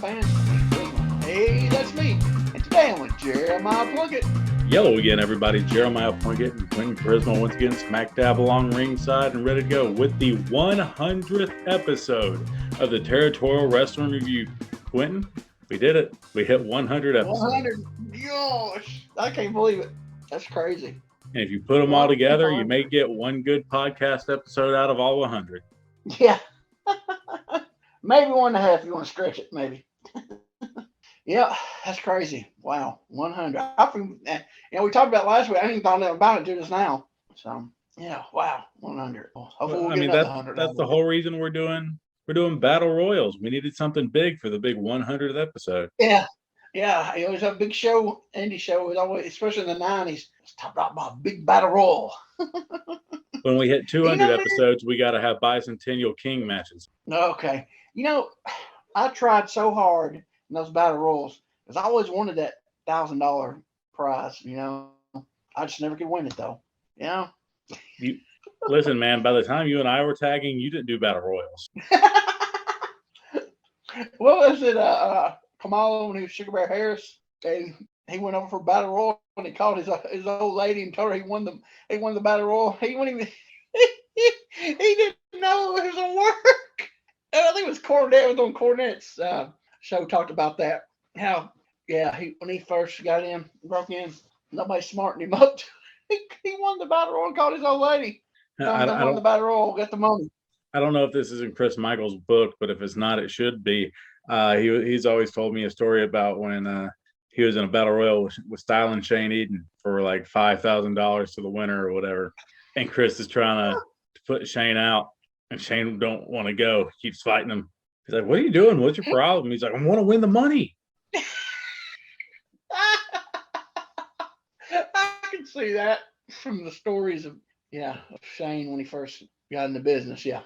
fans. Hey, that's me. And today I'm with Jeremiah Plunkett. Yellow again, everybody. Jeremiah Plunkett and Quentin Charisma once again smack dab along ringside and ready to go with the 100th episode of the Territorial Rasslin Review. Quentin, we did it. We hit 100 episodes. 100. Gosh, I can't believe it. That's crazy. And if you put them all together, you may get one good podcast episode out of all 100. Yeah. Maybe 1.5 if you want to stretch it, maybe. Yeah, that's crazy. Wow, 100. We talked about last week. I didn't even thought about it until just now. So, yeah, wow, 100. Well, hopefully we'll get another 100. That's the whole reason we're doing battle royals. We needed something big for the big 100th episode. Yeah. It was a big show, indie show. It was always, especially in the 90s, it's talked about my big battle royal. When we hit 200 episodes, we got to have Bicentennial King matches. Okay. I tried so hard in those battle royals because I always wanted that $1,000 prize. I just never could win it though. Listen, man. By the time you and I were tagging, you didn't do battle royals. What was it? Kamala when he was Sugar Bear Harris, and he went over for battle royal and he called his old lady and told her he won the battle royal. He wouldn't even he didn't know it was gonna work. And I think it was Cornette. It was on Cornette's show talked about that. How when he first got in, broke in, nobody smartened him up. He won the battle royal and called his old lady. I won the battle royal, got the money. I don't know if this is in Chris Michael's book, but if it's not, it should be. He's always told me a story about when he was in a battle royal with Styling Shane Eden for like $5,000 to the winner or whatever, and Chris is trying to put Shane out, and Shane don't want to go. He keeps fighting him. He's like, "What are you doing? What's your problem?" He's like, "I want to win the money." I can see that from the stories of Shane when he first got in the business. Yeah.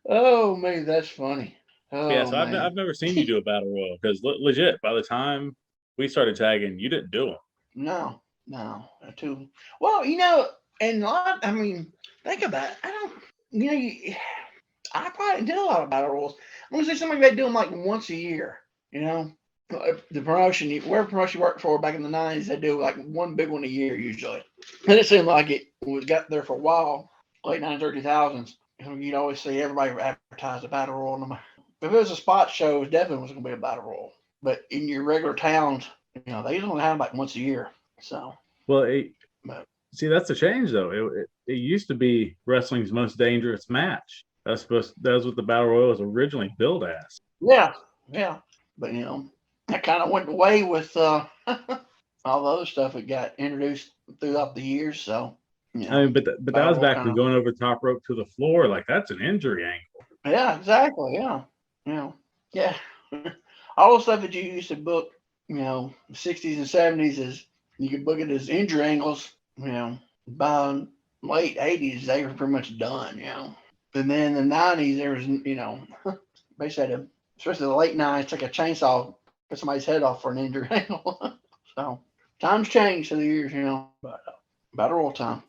Oh man, that's funny. Oh, yeah, so I've never seen you do a battle royal because legit, by the time we started tagging, you didn't do them. No, too. Well, and a lot. I mean, think about it. I don't. I probably did a lot of battle royals. I'm gonna say something they do them like once a year. The promotion, whatever promotion you worked for back in the 90s, they do like one big one a year usually. And it seemed like it was got there for a while, late 90s, early 2000s. You'd always see everybody advertise a battle royal. If it was a spot show, it definitely was going to be a battle royal. But in your regular towns, they usually have like once a year. So, see, that's a change though. It used to be wrestling's most dangerous match. That was what the battle royal was originally billed as. Yeah. But that kind of went away with all the other stuff that got introduced throughout the years. So. I mean, but that was back when going over the top rope to the floor. Like, that's an injury angle. Yeah, exactly. Yeah. All the stuff that you used to book, 60s and 70s is you could book it as injury angles. By late 80s they were pretty much done. And then in the 90s there was, basically especially the late 90s, took a chainsaw, cut somebody's head off for an injury angle. So times changed through the years, But battle royal time.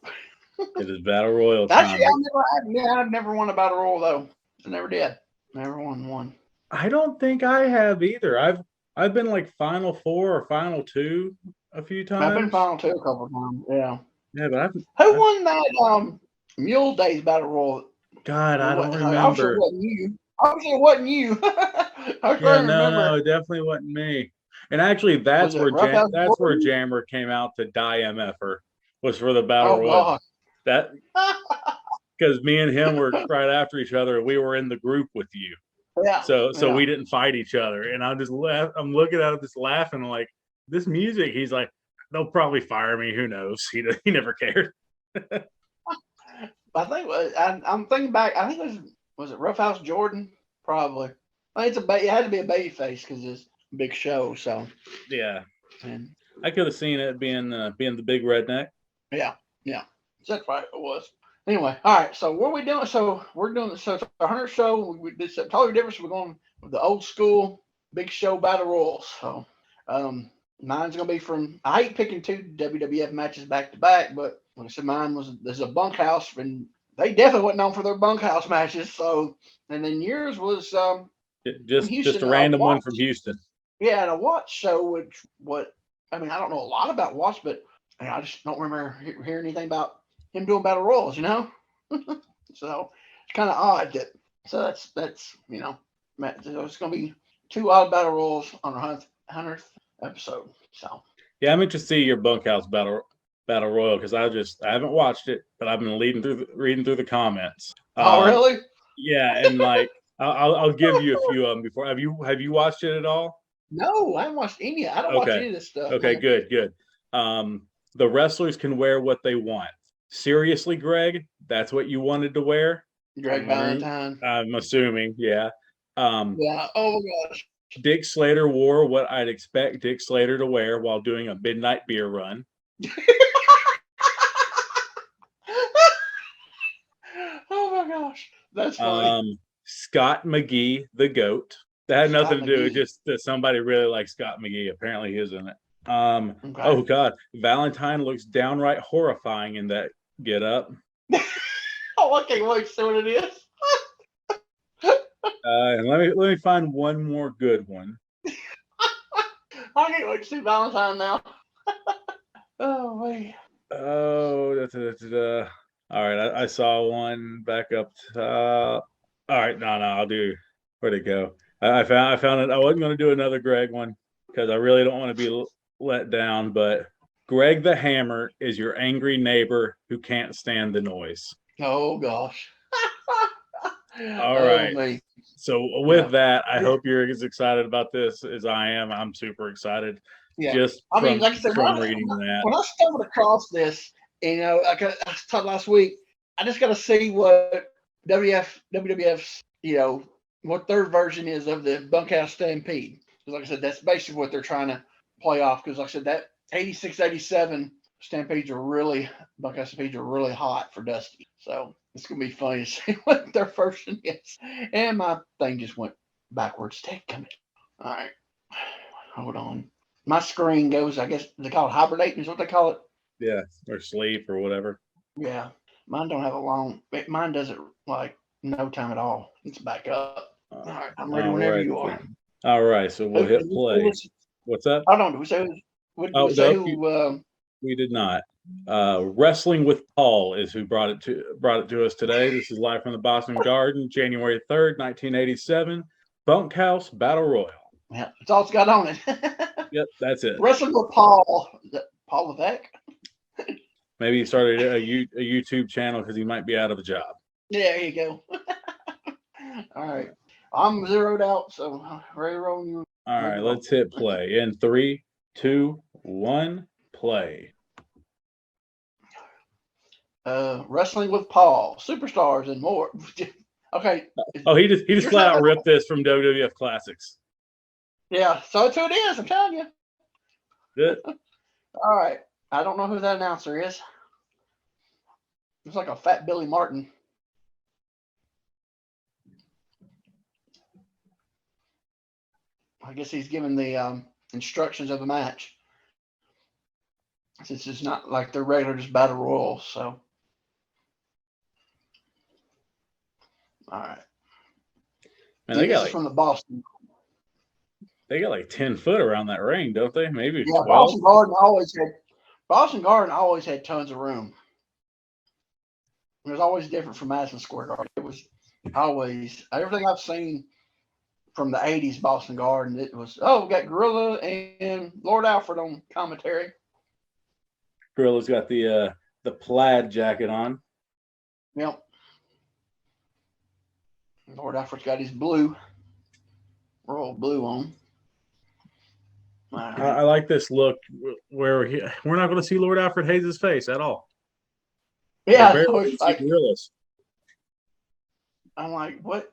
It is battle royal time. Actually, I've never won a battle royal though. I never did. Never won one. I don't think I have either. I've been like Final 4 or Final 2 a few times. I've been Final 2 a couple of times. Yeah. Yeah, but who won that Mule Days battle royal? God, I don't remember. I'm sure it wasn't you. It wasn't you. No, it definitely wasn't me. And actually, that's where Jammer came out to die MFer, was for the battle royal. God. That because me and him were right after each other. We were in the group with you. Yeah. So we didn't fight each other. And I'm looking at it, just laughing, like, this music. He's like, they'll probably fire me. Who knows? He never cared. I think I'm thinking back. I think was it Roughhouse Jordan? Probably. I think it had to be a baby face because it's a big show. So yeah. And I could have seen it being the big redneck. Yeah. That's right. It was. Anyway, all right. So what are we doing? So we're doing it's our 100th show. We did something totally different. So we're going with the old school big show battle royals. So mine's gonna be from. I hate picking two WWF matches back to back, but like I said, there's a bunkhouse, and they definitely weren't known for their bunkhouse matches. So, and then yours was from Just Houston. a random one from Houston. Yeah, and a watch show, which I mean, I don't know a lot about Watch, but I just don't remember hearing anything about him doing battle royals, you know. So it's kind of odd that. So that's so it's gonna be 2 odd battle royals on our 100th episode. So Yeah, I'm interested to see your bunkhouse battle royal because I haven't watched it, but I've been reading through the comments. oh really? Yeah, and like I'll give you a few of them before. Have you watched it at all? No, I haven't watched any. I don't watch Okay. any of this stuff, Okay, man. good. The wrestlers can wear what they want. Seriously, Greg, that's what you wanted to wear? Greg Valentine. I'm assuming, yeah. Yeah. Oh my gosh. Dick Slater wore what I'd expect Dick Slater to wear while doing a midnight beer run. Oh my gosh, that's funny. Scott McGee, the GOAT. That had nothing to do with McGee. just that somebody really likes Scott McGee. Apparently, he is in it. Okay. Oh God, Valentine looks downright horrifying in that get up. Oh, I can't wait to see what it is. And let me find one more good one. I can't wait to see Valentine now. Oh wait. Oh, all right. I saw one back up top. All right, no, I'll do. Where'd it go? I found it. I wasn't going to do another Greg one because I really don't want to be let down. But Greg the Hammer is your angry neighbor who can't stand the noise. Oh gosh. All right. Me. So with that, I hope you're as excited about this as I am. I'm super excited. Yeah. Just I mean, like I said, from reading that. When I stumbled across this, like I talked last week, I just got to see what WWF's, what their version is of the Bunkhouse Stampede. Because like I said, that's basically what they're trying to play off. Because like I said, that 86, 87 Bunkhouse Stampedes are really hot for Dusty. So it's going to be funny to see what their version is. And my thing just went backwards. Come in. All right. Hold on. My screen goes, I guess they call it hibernating is what they call it. Yeah, or sleep or whatever. Yeah. Mine don't have mine doesn't like no time at all. It's back up. All right. I'm ready whenever you are. All right. So we'll hit play. What's that? Hold on. Did we say who? We did not. Wrestling with Paul is who brought it to us today. This is live from the Boston Garden, January 3rd, 1987. Bunkhouse Battle Royal. Yeah, that's all it's got on it. Yep, that's it. Wrestling with Paul. Is that Paul Levesque? Maybe he started a YouTube channel because he might be out of a job. Yeah, there you go. All right. I'm zeroed out, so ready to roll. You. All right, let's hit play. In 3, 2, 1, play. Wrestling with Paul, Superstars and more. Okay. Oh, he just flat out ripped this from WWF Classics. Yeah, so that's who it is. I'm telling you. Good. All right. I don't know who that announcer is. Looks like a fat Billy Martin. I guess he's giving the instructions of the match. Since it's not like their regular just battle royal, so. All right. Man, they got from the Boston. They got like 10 foot around that ring, don't they? Maybe 12. Boston Garden always had tons of room. It was always different from Madison Square Garden. It was always everything I've seen from the 80s Boston Garden. It was we got Gorilla and Lord Alfred on commentary. Gorilla's got the plaid jacket on. Yep. Lord Alfred's got his royal blue on. Right. I like this look where we're not going to see Lord Alfred Hayes' face at all. Yeah, Gorillas. I'm like, what?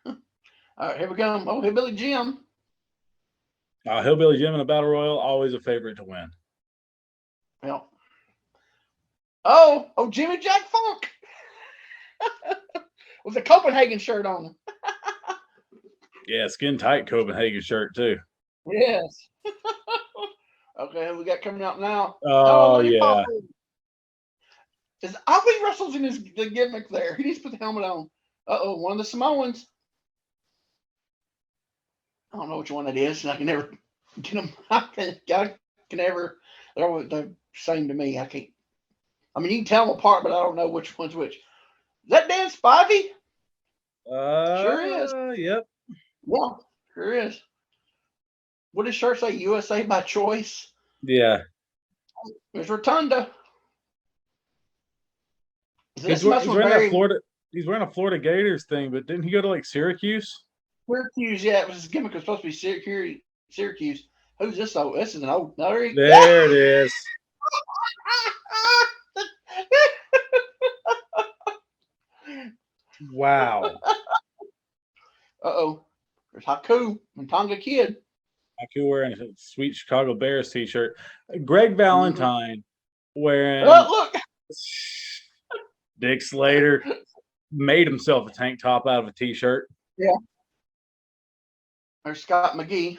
All right, here we go. Oh, Hillbilly Jim. Hillbilly Jim in a battle royal, always a favorite to win. Yep. Oh, Jimmy Jack Funk with a Copenhagen shirt on. Yeah, skin tight Copenhagen shirt too. Yes. Okay, we got coming out now. Oh yeah. I think wrestles in the gimmick there. He needs to put the helmet on. One of the Samoans. I don't know which one it is, and I can never get them. I can never. They're always the same to me. I can't. I mean, you can tell them apart, but I don't know which one's which. Is that Dan Spivey? Sure is. Yep. Yeah, sure is. What does shirt say? USA by choice. Yeah. There's Rotunda. He's wearing a Florida Gators thing, but didn't he go to like Syracuse? Syracuse, yeah, it was his gimmick was supposed to be Syracuse. Who's this old? This is an old nuttery. There it is. Wow. Uh-oh. There's Haku and Tonga Kid. Haku wearing a sweet Chicago Bears t-shirt. Greg Valentine wearing look. Dick Slater made himself a tank top out of a t-shirt. Yeah. There's Scott McGee.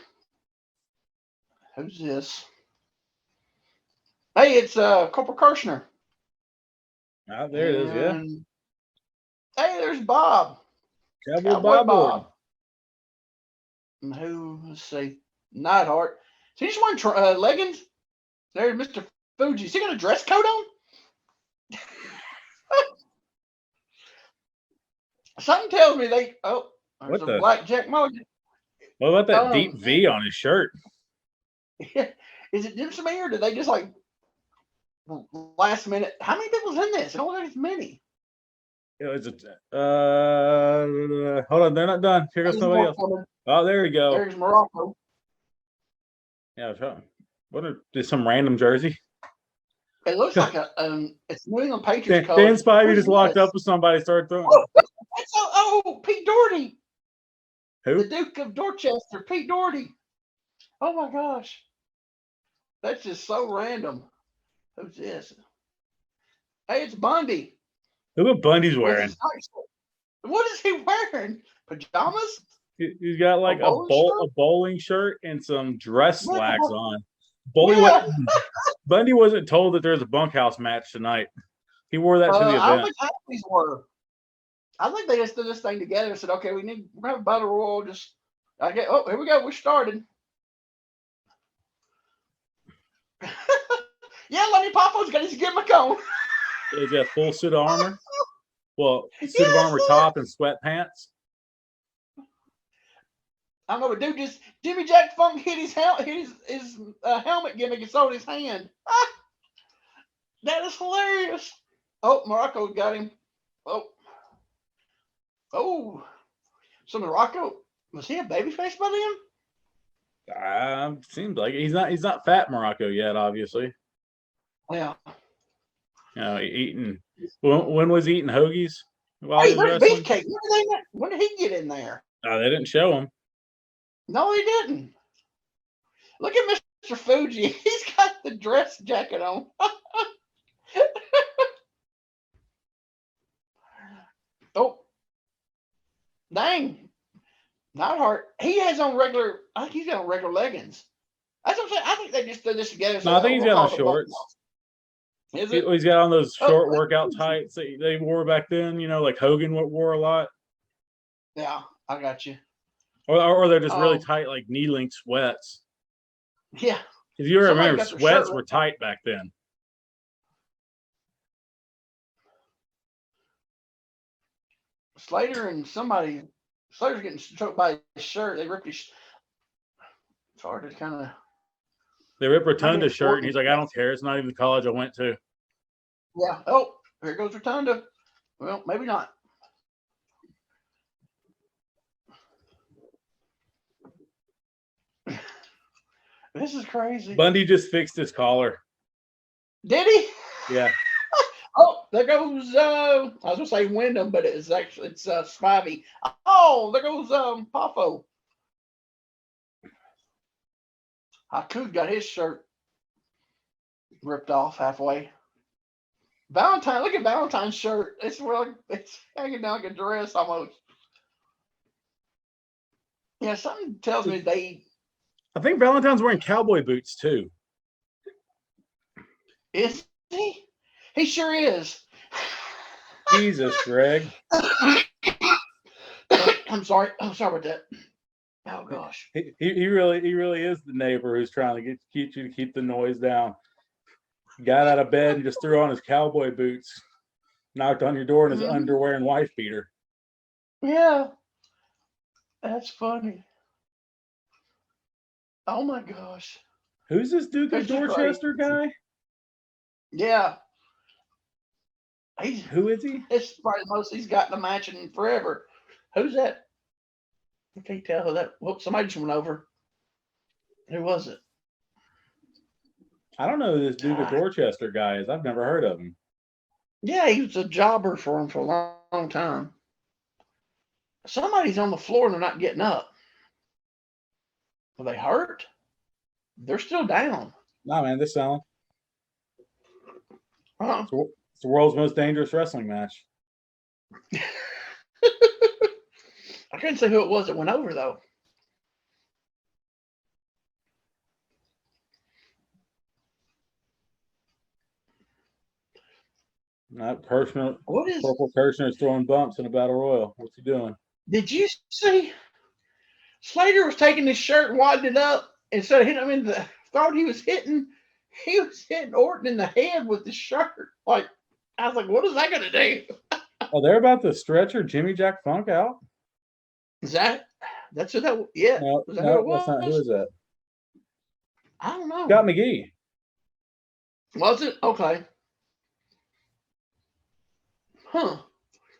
Who's this? Hey, it's Corporal Kirshner. Ah, there it is, yeah. Hey, there's Bob. Cowboy Bob. And who, let's see, Neidhart. So he's wearing leggings. There's Mr. Fuji. Is he got a dress coat on? Something tells me there's a blackjack mulligan. What about that deep V on his shirt? Is it just me, or did they just like last minute? How many people's in this? I don't think it's many. Hold on, they're not done. Here goes somebody else. Oh, there we go. There's Morocco. Yeah, just some random jersey. It looks like it's New England Patriots. Dan Spivey just locked up with somebody, started throwing. Pete Doherty. Who? The Duke of Dorchester, Pete Doherty. Oh my gosh. That's just so random. Who's this? Hey, it's Bundy. Look what Bundy's wearing. What is he wearing? Pajamas? He's got like a bowling shirt and some dress slacks on. Bundy wasn't told that there's a bunkhouse match tonight. He wore that to the event. I don't think athletes were. I think they just did this thing together and said, "Okay, we're gonna have a battle royal." Here we go. We started. Yeah, Lenny Popo's got his gimmick on. He's got full suit of armor. Well, suit of armor top and sweatpants. I don't know, but dude, just Jimmy Jack Funk hit his helmet gimmick and sold his hand. That is hilarious. Oh, Morocco got him. Oh. So Morocco, was he a babyface by then? Seems like he's not fat Morocco yet, obviously. Yeah. Eating. When was he eating hoagies? Hey, there's Beefcake. When did he get in there? Oh, they didn't show him. No, he didn't. Look at Mr. Fuji. He's got the dress jacket on. Oh. Dang. Neidhart. He has on regular, I think he's got on regular leggings. That's what I'm saying. I think they just did this together. No, I think he's got on shorts. Is it? He's got on those short workout tights that they wore back then, like Hogan wore a lot. Yeah, I got you. Or they're just really tight, like knee-length sweats. Yeah. If you remember, sweats were tight back then. Slater's getting choked by his shirt. They ripped his. It's hard to kind of. They ripped Rotunda's shirt, and he's like, "I don't care. It's not even the college I went to." Yeah. Oh, here goes Rotunda. Well, maybe not. This is crazy. Bundy just fixed his collar. Did he? Yeah. Oh, there goes I was gonna say Wyndham, but it's Spivey. Oh, there goes Poffo. Haku got his shirt ripped off halfway. Valentine, look at Valentine's shirt. It's hanging down like a dress almost. Yeah, something tells me I think Valentine's wearing cowboy boots too. Is he? He sure is. Jesus, Greg. I'm sorry. I'm sorry about that. Oh gosh. He really is the neighbor who's trying to get you to keep the noise down. Got out of bed and just threw on his cowboy boots, knocked on your door in his Mhm. underwear and wife beater. Yeah, that's funny. Oh my gosh. Who's this Duke of That's just crazy. Dorchester guy? Yeah. He's Who is he? It's probably the most he's gotten a match in forever. Who's that? I can't tell who that. Whoop, somebody just went over. Who was it? I don't know who this Duke of Dorchester guy is. I've never heard of him. Yeah, he was a jobber for him for a long time. Somebody's on the floor and they're not getting up. Are they hurt? They're still down. Nah, man, this sound. Huh? It's the world's most dangerous wrestling match. I couldn't say who it was that went over though. Kirshner, What is? Corporal Kirshner's throwing bumps in a battle royal. What's he doing? Did you see? Slater was taking his shirt and wadding it up instead of hitting him in the throat. He was hitting Orton in the head with the shirt. Like I was like, what is that gonna do? Oh, they're about to stretcher Jimmy Jack Funk out? Is that's who that? Yeah, No, was that who it was? that's not. Who is that? I don't know. Scott McGee. Was it? Okay. Huh.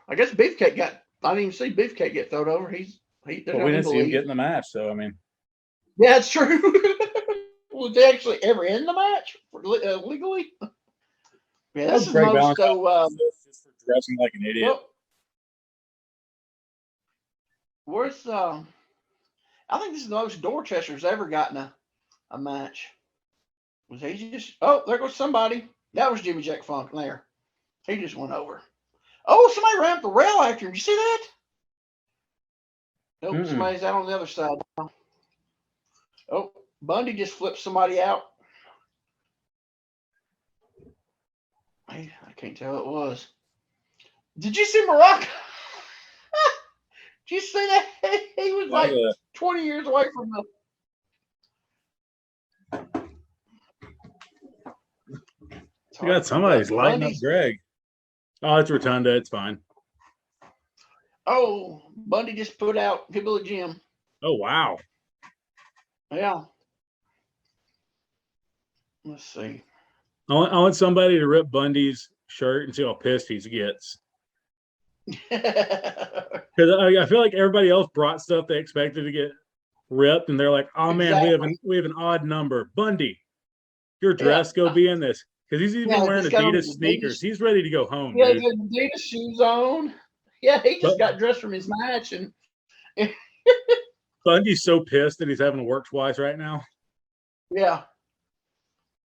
I guess Beefcake got. I didn't even see Beefcake get thrown over. He. But we didn't see him get in the match, so I mean. Yeah, it's true. Was they actually ever in the match legally? Yeah, this is most so. Just for dressing like an idiot. Well, where's I think this is the most Dorchester's ever gotten a match. Was he just? Oh, there goes somebody. That was Jimmy Jack Funk there. He just went over. Oh, somebody ran up the rail after him. Did you see that? Nope, somebody's out on the other side now. Oh, Bundy just flipped somebody out. I can't tell who it was. Did you see Morocco? Did you see that? He was like 20 years away from the. You got somebody's lighting up Greg. Oh, it's Rotunda. It's fine. Oh, Bundy just put out Hillbilly Jim. Oh, wow. Yeah. Let's see. I want somebody to rip Bundy's shirt and see how pissed he gets. Because I feel like everybody else brought stuff they expected to get ripped, and they're like, "Oh man, we have an odd number." Bundy, your dress go be in this because he's even wearing Adidas sneakers. He's ready to go home. Yeah, dude. he had Adidas shoes on. Yeah, he just got dressed from his match, and Bundy's so pissed that he's having to work twice right now. Yeah.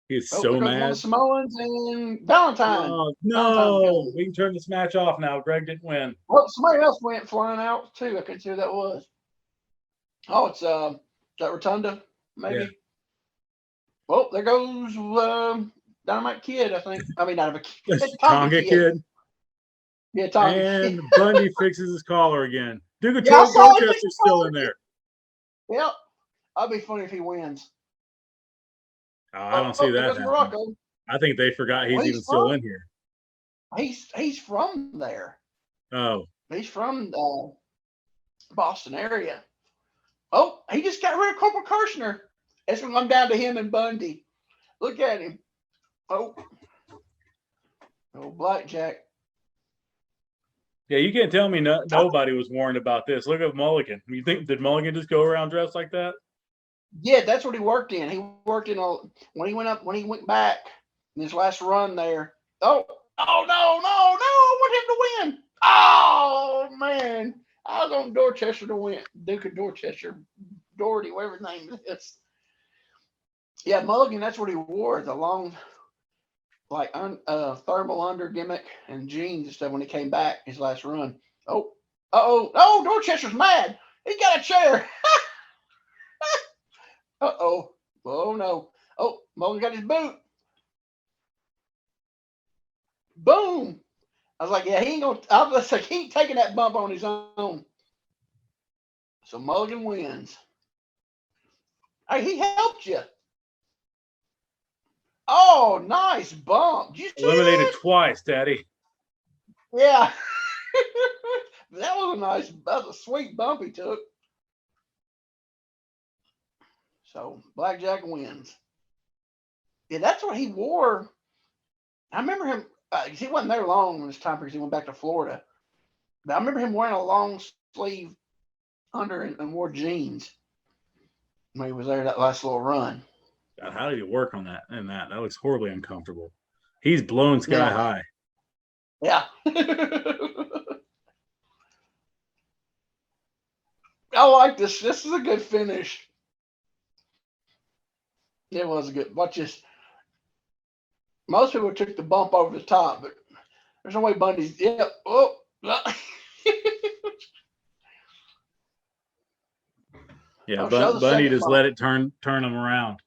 He's so mad. Samoans and Valentine. Oh, no, we can turn this match off now. Greg didn't win. Well, somebody else went flying out too. I couldn't see who that was. Oh, it's that Rotunda, maybe. Yeah. Well, there goes Dynamite Kid, I think. I mean, not a kid. Tonga Kid. Yeah, Tonga and Kid. Bundy fixes his collar again. Duke of Dorchester's still in there. Yep. That'd be funny if he wins. Oh, I don't see that happening. I think they forgot he's even still in here. He's from there. Oh. He's from the Boston area. Oh, he just got rid of Corporal Kirshner. It's going to come down to him and Bundy. Look at him. Oh, Blackjack. Yeah, you can't tell me nobody was warned about this. Look at Mulligan. You think, did Mulligan just go around dressed like that? Yeah, that's what he worked in. He worked in when he went back in his last run there. Oh no, I want him to win. Oh man. I was on Dorchester to win. Duke of Dorchester, Doherty, whatever his name is. Yeah, Mulligan, that's what he wore. The long like thermal under gimmick and jeans and stuff when he came back his last run. Oh, Dorchester's mad. He got a chair. Oh no. Oh, Mulligan got his boot. Boom. I was like, yeah, he ain't taking that bump on his own. So Mulligan wins. Hey, he helped you. Oh, nice bump. Did you see Eliminated that? twice, Daddy. Yeah. That was a sweet bump he took. So Blackjack wins. Yeah, that's what he wore. I remember him. He wasn't there long in this time period. He went back to Florida. But I remember him wearing a long sleeve under and wore jeans when he was there that last little run. God, how did he work on that? And that looks horribly uncomfortable. He's blown sky high. Yeah. I like this. This is a good finish. It was a good. Watch this. Most people took the bump over the top, but there's no way Bundy's. Yep. Oh. Yeah, Bundy just let it turn him around.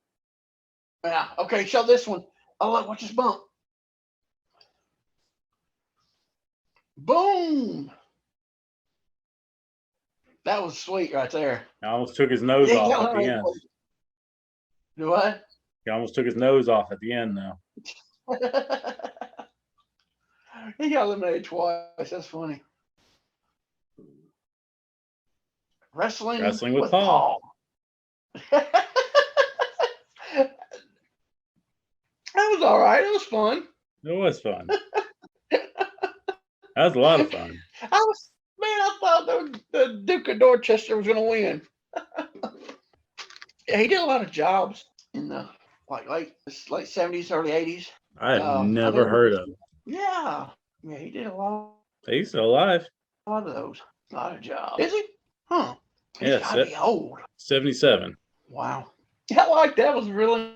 Yeah. Okay. Show this one. Oh, look. Watch this bump. Boom. That was sweet right there. I almost took his nose off at the end. Do what? He almost took his nose off at the end, though. He got eliminated twice. That's funny. Wrestling with Paul. That was all right. It was fun. It was fun. That was a lot of fun. I thought the Duke of Dorchester was going to win. Yeah, he did a lot of jobs in the late 70s, early 80s. I have never heard of him. Yeah, he did a lot. He's still alive. A lot of those. A lot of jobs. Is he? Huh. He's gotta be old. 77. Wow. Yeah, that was really.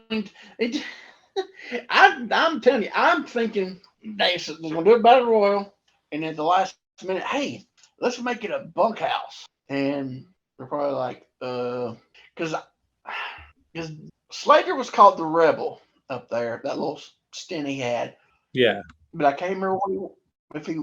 I'm telling you, I'm thinking they're going to do a battle royal, and at the last minute, hey, let's make it a bunkhouse. And they're probably like, because Slater was called the Rebel up there, that little stint he had. Yeah. But I can't remember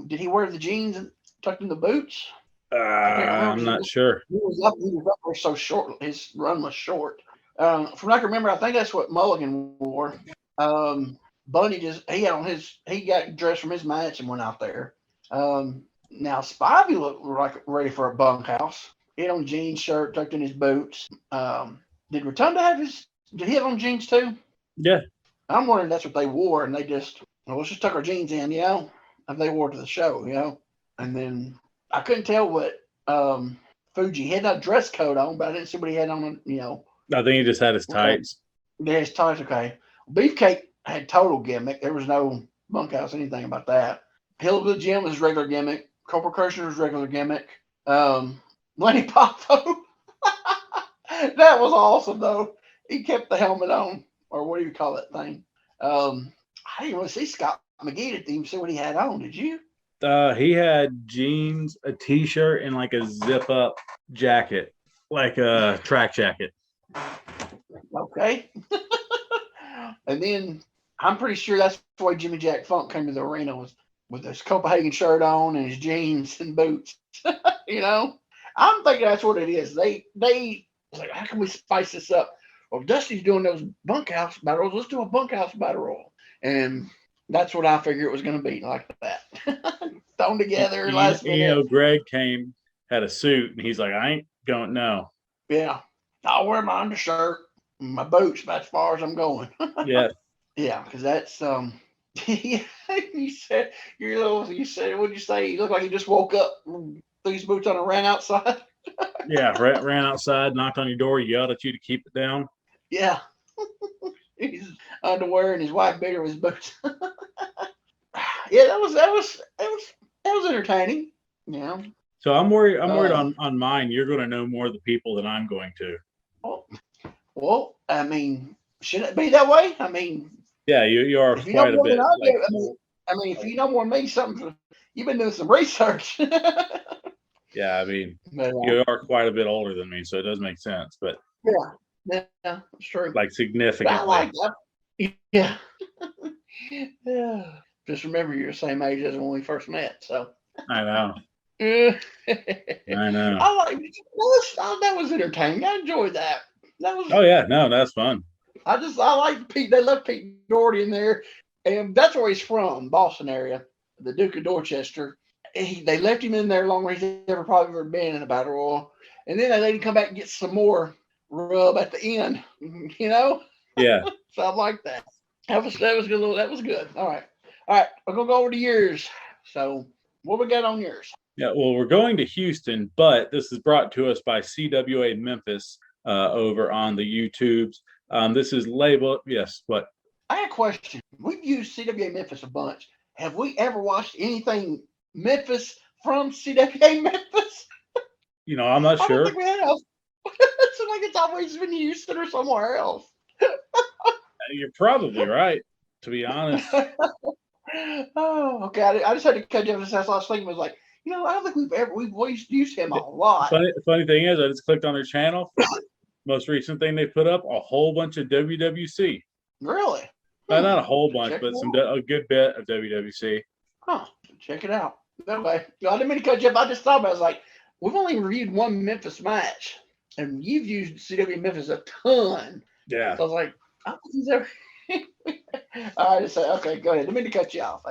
did he wear the jeans and tucked in the boots? I'm not sure. He was up there so short. His run was short. From what I can remember, I think that's what Mulligan wore. Bundy he got dressed from his match and went out there. Now Spivey looked like ready for a bunkhouse. He had on jeans, shirt tucked in his boots. Did Rotunda did he have on jeans too? Yeah. I'm wondering if that's what they wore, and they just, let's just tuck our jeans in, if they wore to the show, And then I couldn't tell what Fuji had a dress coat on, but I didn't see what he had on, I think he just had his tights. Yeah, his tights, okay. Beefcake had total gimmick. There was no bunkhouse, anything about that. Hillbilly Jim was regular gimmick. Corporal Kirshner was regular gimmick. Lenny Poffo. That was awesome, though. He kept the helmet on, or what do you call that thing? I didn't really see Scott McGee. Didn't even see what he had on. Did you? He had jeans, a t-shirt, and like a zip-up jacket, like a track jacket. Okay. And then I'm pretty sure that's the way Jimmy Jack Funk came to the arena, was with his Copenhagen shirt on and his jeans and boots. I'm thinking that's what it is. They like, how can we spice this up? Well, Dusty's doing those bunkhouse battles. Let's do a bunkhouse battle royal. And that's what I figured it was going to be, like that. Thrown together last minute. Greg had a suit, and he's like, I ain't going, no. Yeah. I'll wear my undershirt and my boots about as far as I'm going. Yeah. Yeah, because that's, you said, what'd you say? You look like you just woke up, threw his boots on and ran outside. Yeah, ran outside, knocked on your door, yelled at you to keep it down. Yeah. His underwear and his wife beater with his boots. Yeah, that was entertaining. Yeah. So I'm worried on mine. You're going to know more of the people than I'm going to. Well, I mean, should it be that way? I mean, yeah, you are quite a bit. If you know more than me, you've been doing some research. Yeah, I mean, you are quite a bit older than me, so it does make sense. But yeah, that's true. Like significantly. I like that. Yeah. Yeah. Just remember, you're the same age as when we first met. So I know. I I know. like that was entertaining. I enjoyed that. That was Oh yeah, no, that's fun. I like Pete. They left Pete Doherty in there, and that's where he's from, Boston area, the Duke of Dorchester. They left him in there longer than he's ever been in a battle royal, and then they let him come back and get some more rub at the end. You know, Yeah. so I like that. That was good. That was good. All right. We're gonna go over to yours. So what we got on yours? Yeah, well, we're going to Houston, but this is brought to us by CWA Memphis over on the YouTubes. This is labeled, yes, what? I had a question. We've used CWA Memphis a bunch. Have we ever watched anything Memphis from CWA Memphis? I'm not I don't sure. think we have. It's like it's always been Houston or somewhere else. You're probably right, to be honest. Oh, okay. I just had to cut you off. That's last thing was like, I don't think we've used him a lot. Funny thing is, I just clicked on their channel. Most recent thing they put up, a whole bunch of WWC. Really? Not a whole bunch, Check but it out. a good bit of WWC. Huh. Check it out. Anyway, I didn't mean to cut you off. I just thought about it. I was like, we've only reviewed one Memphis match, and you've used CW Memphis a ton. Yeah. So I was like, I don't think he's ever. I just said, okay, go ahead. Didn't mean to cut you off.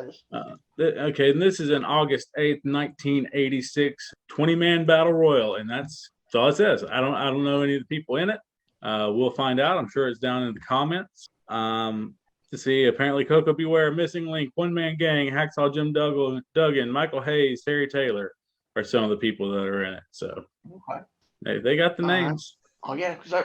Okay, and this is an August 8th, 1986 20-man battle royal, and that's all it says. I don't know any of the people in it. We'll find out. I'm sure it's down in the comments. To see, apparently Coco Beware, Missing Link, One Man Gang, Hacksaw Jim Duggan, Michael Hayes, Terry Taylor are some of the people that are in it. So they got the names. Oh yeah, because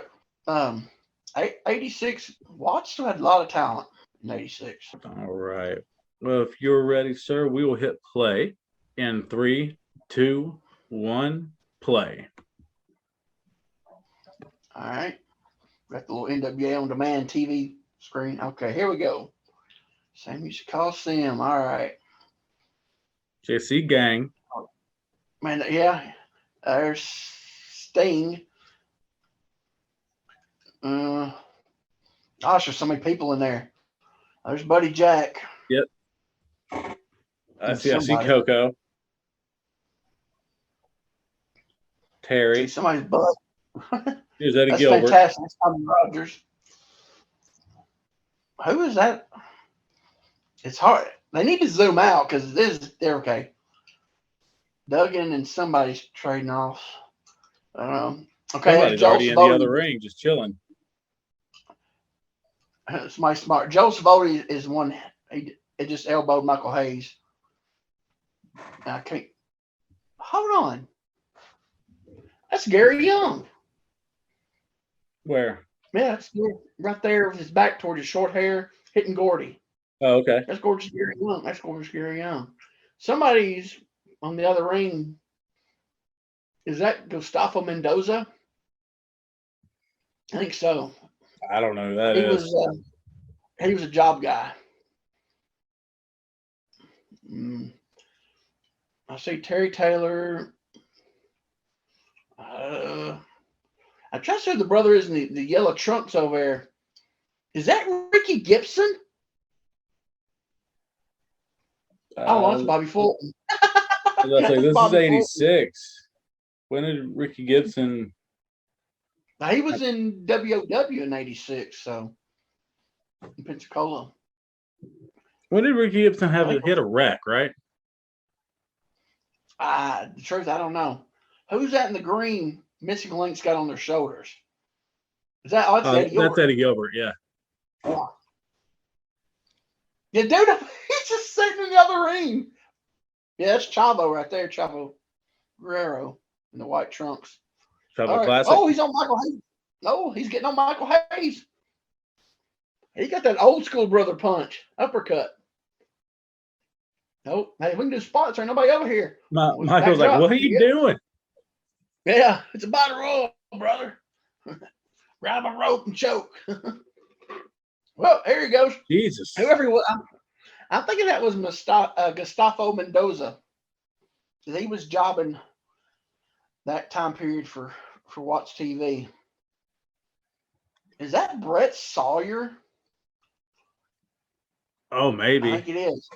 86 Watts still had a lot of talent in 86. All right. Well, if you're ready, sir, we will hit play in 3, 2, 1, play. All right. Got the little NWA on demand TV screen. Okay, here we go. Same used to call Sim. All right. JC Gang. Man, yeah. There's Sting. Gosh, there's so many people in there. There's Buddy Jack. Yep. I see Coco. Terry. See somebody's butt. Here's Eddie That's Gilbert. fantastic. That's Tommy Rogers. Who is that? It's hard. They need to zoom out because they're okay. Duggan and somebody's trading off. Okay, somebody's already in the other ring, just chilling. Somebody smart. Joe Savoli is one. He just elbowed Michael Hayes. I can't. Hold on. That's Gary Young. Where? Yeah, that's right there with his back toward his short hair, hitting Gordy. Oh, okay. That's gorgeous Gary Young. That's gorgeous Gary Young. Somebody's on the other ring. Is that Gustavo Mendoza? I think so. I don't know who that is. He was a job guy. I see Terry Taylor. I try to see who the brother is in the yellow trunks over there. Is that Ricky Gibson? Oh, that's Bobby Fulton. This is 86. When did Ricky Gibson? Now, he was in WOW in 86, so in Pensacola. When did Ricky Gibson hit a wreck, right? The truth, I don't know. Who's that in the green Missing Link's got on their shoulders? Is that Eddie Gilbert? That's Eddie Gilbert, yeah. Oh. Yeah, dude, he's just sitting in the other ring. Yeah, that's Chavo right there, Chavo Guerrero in the white trunks. Chavo Classic. Oh, he's on Michael Hayes. No, he's getting on Michael Hayes. He got that old school brother punch, uppercut. Nope. Hey, we can do spots. Ain't nobody over here. Michael's like, what are you doing? Yeah, it's a battle royal, brother. Grab a rope and choke. Well, here he goes. Jesus. Whoever he was, I'm thinking that was Gustavo Mendoza. He was jobbing that time period for Watch TV. Is that Brett Sawyer? Oh, maybe. I think it is.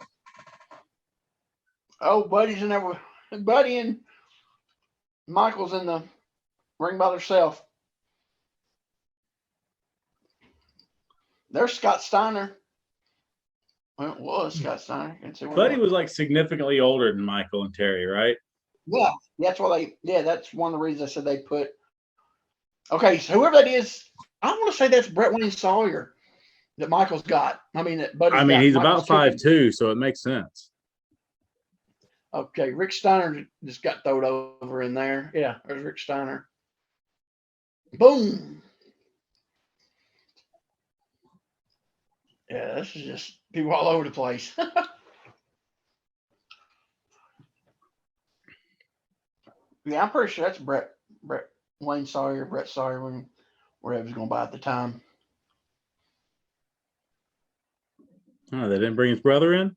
Oh, buddy's in there with Buddy and Michael's in the ring by themselves. There's Scott Steiner. Well, it was Scott Steiner. Buddy was like significantly older than Michael and Terry, right? Yeah, that's why that's one of the reasons I said they put. Okay, so whoever that is, I want to say that's Brett Wayne Sawyer that Michael's got. I mean, that Buddy's got. He's Michael's about 5'2", so it makes sense. Okay, Rick Steiner just got thrown over in there. Yeah, there's Rick Steiner. Boom. Yeah, this is just people all over the place. Yeah, I'm pretty sure that's Brett Wayne Sawyer, Brett Sawyer, wherever he's going to buy at the time. Oh, they didn't bring his brother in?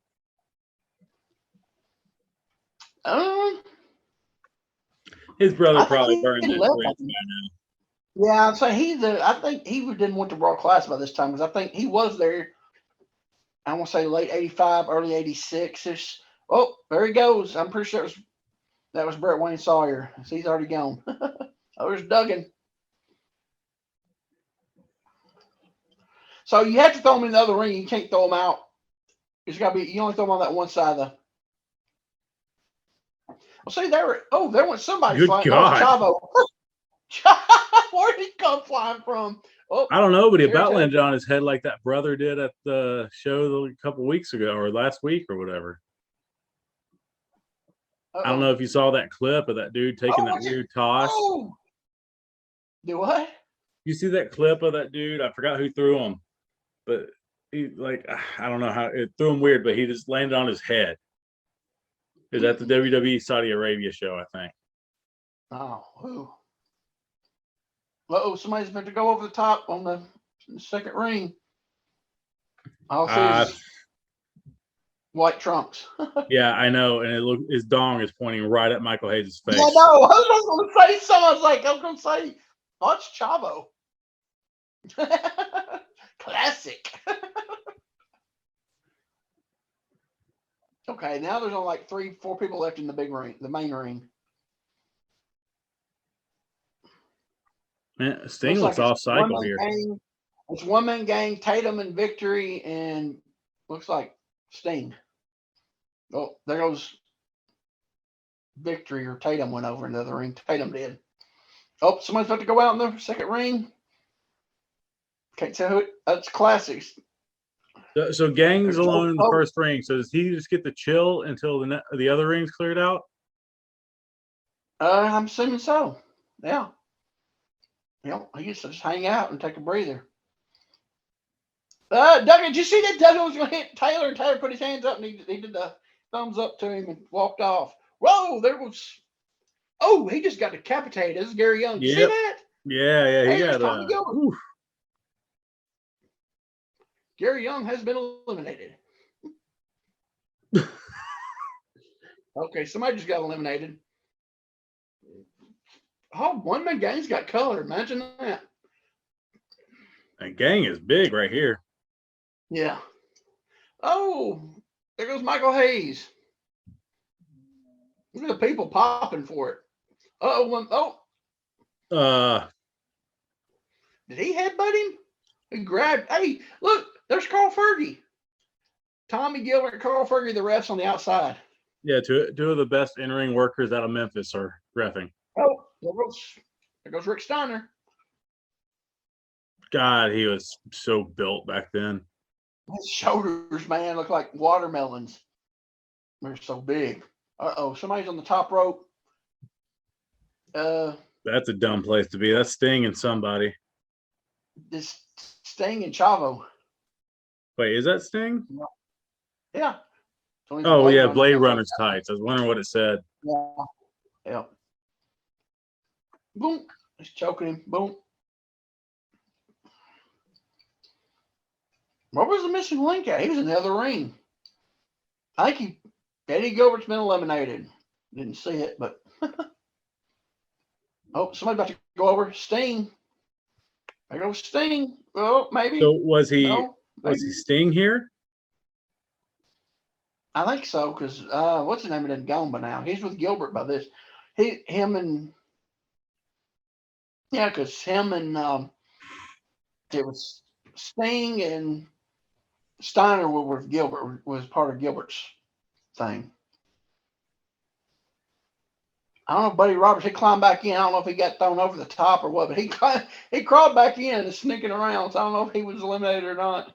His brother probably burned that bridge by now. Yeah, I'd say I think he didn't want to Raw Class by this time because I think he was there. I want to say late '85, early '86ish. Oh, there he goes. I'm pretty sure that was Brett Wayne Sawyer. So he's already gone. Oh, there's Duggan. So you have to throw him in the other ring. You can't throw him out. You only throw him on that one side of the. Well, see, there went somebody Good flying. God. Oh, Chavo. Where did he come flying from? Oh, I don't know, but he about landed on his head like that brother did at the show a couple weeks ago or last week or whatever. I don't know if you saw that clip of that dude taking that weird toss. Oh. Do what? You see that clip of that dude? I forgot who threw him, but he I don't know how it threw him weird, but he just landed on his head. Is at the WWE Saudi Arabia show, I think. Oh, who? Somebody's meant to go over the top on the second ring. I'll see his white trunks. Yeah, I know, and his dong is pointing right at Michael Hayes' face. I know. I was going to say something. I was going to say, oh, it's Chavo. Classic. Okay, now there's only like 3-4 people left in the big ring, the main ring. Man, Sting looks off cycle here. It's one-man gang, Tatum and Victory, and looks like Sting. Oh, there goes Victory, or Tatum went over into the ring. Tatum did. Oh, somebody's about to go out in the second ring. Can't tell who that's classics. So Gang's alone in the first ring. So does he just get to chill until the other ring's cleared out? I'm assuming so. Yeah. He gets to just hang out and take a breather. Duggan, did you see that Duggan was going to hit Taylor, and Taylor put his hands up and he did the thumbs up to him and walked off. Whoa, there was. Oh, he just got decapitated. This is Gary Young. You see that? Yeah. He got Gary Young has been eliminated. Okay, somebody just got eliminated. Oh, one-man gang's got color. Imagine that. That gang is big right here. Yeah. Oh, there goes Michael Hayes. Look at the people popping for it. Did he headbutt him? He grabbed. Hey, look, there's Carl Fergie. Tommy Gilbert and Carl Fergie, the refs on the outside. Yeah, two of the best in-ring workers out of Memphis are reffing. Oh, there goes Rick Steiner. God, he was so built back then. His shoulders, man, look like watermelons. They're so big. Somebody's on the top rope. That's a dumb place to be. That's Sting and somebody. This Sting and Chavo. Wait, is that Sting? Yeah. Oh, yeah, Blade Runner's tights. I was wondering what it said. Yeah. Boom. He's choking him. Boom. Where was the missing link at? He was in the other ring. I think Eddie Gilbert's been eliminated. Didn't see it, but somebody about to go over. Sting. There goes Sting. Oh, maybe. So was he Sting here? I think so, because what's his name? It had gone by now. He's with Gilbert by this. Him and yeah, because him and it was Sting and Steiner were with Gilbert, was part of Gilbert's thing. I don't know if Buddy Roberts, he climbed back in. I don't know if he got thrown over the top or what, but he crawled back in and sneaking around. So I don't know if he was eliminated or not.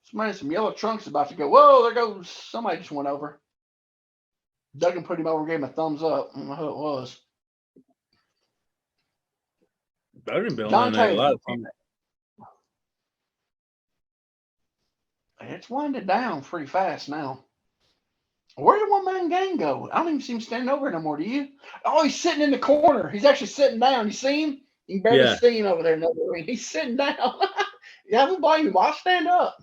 Somebody in some yellow trunks about to go. Whoa, there goes somebody just went over. Duggan put him over and gave him a thumbs up. I don't know who it was. Duggan been Dante. eliminated a lot of times. It's winding down pretty fast now. Where did one man gang go? I don't even see him standing over no more. Do you? Oh, he's sitting in the corner. He's actually sitting down. You see him? You can barely see him over there in the other ring. He's sitting down. You haven't blamed him. Why stand up?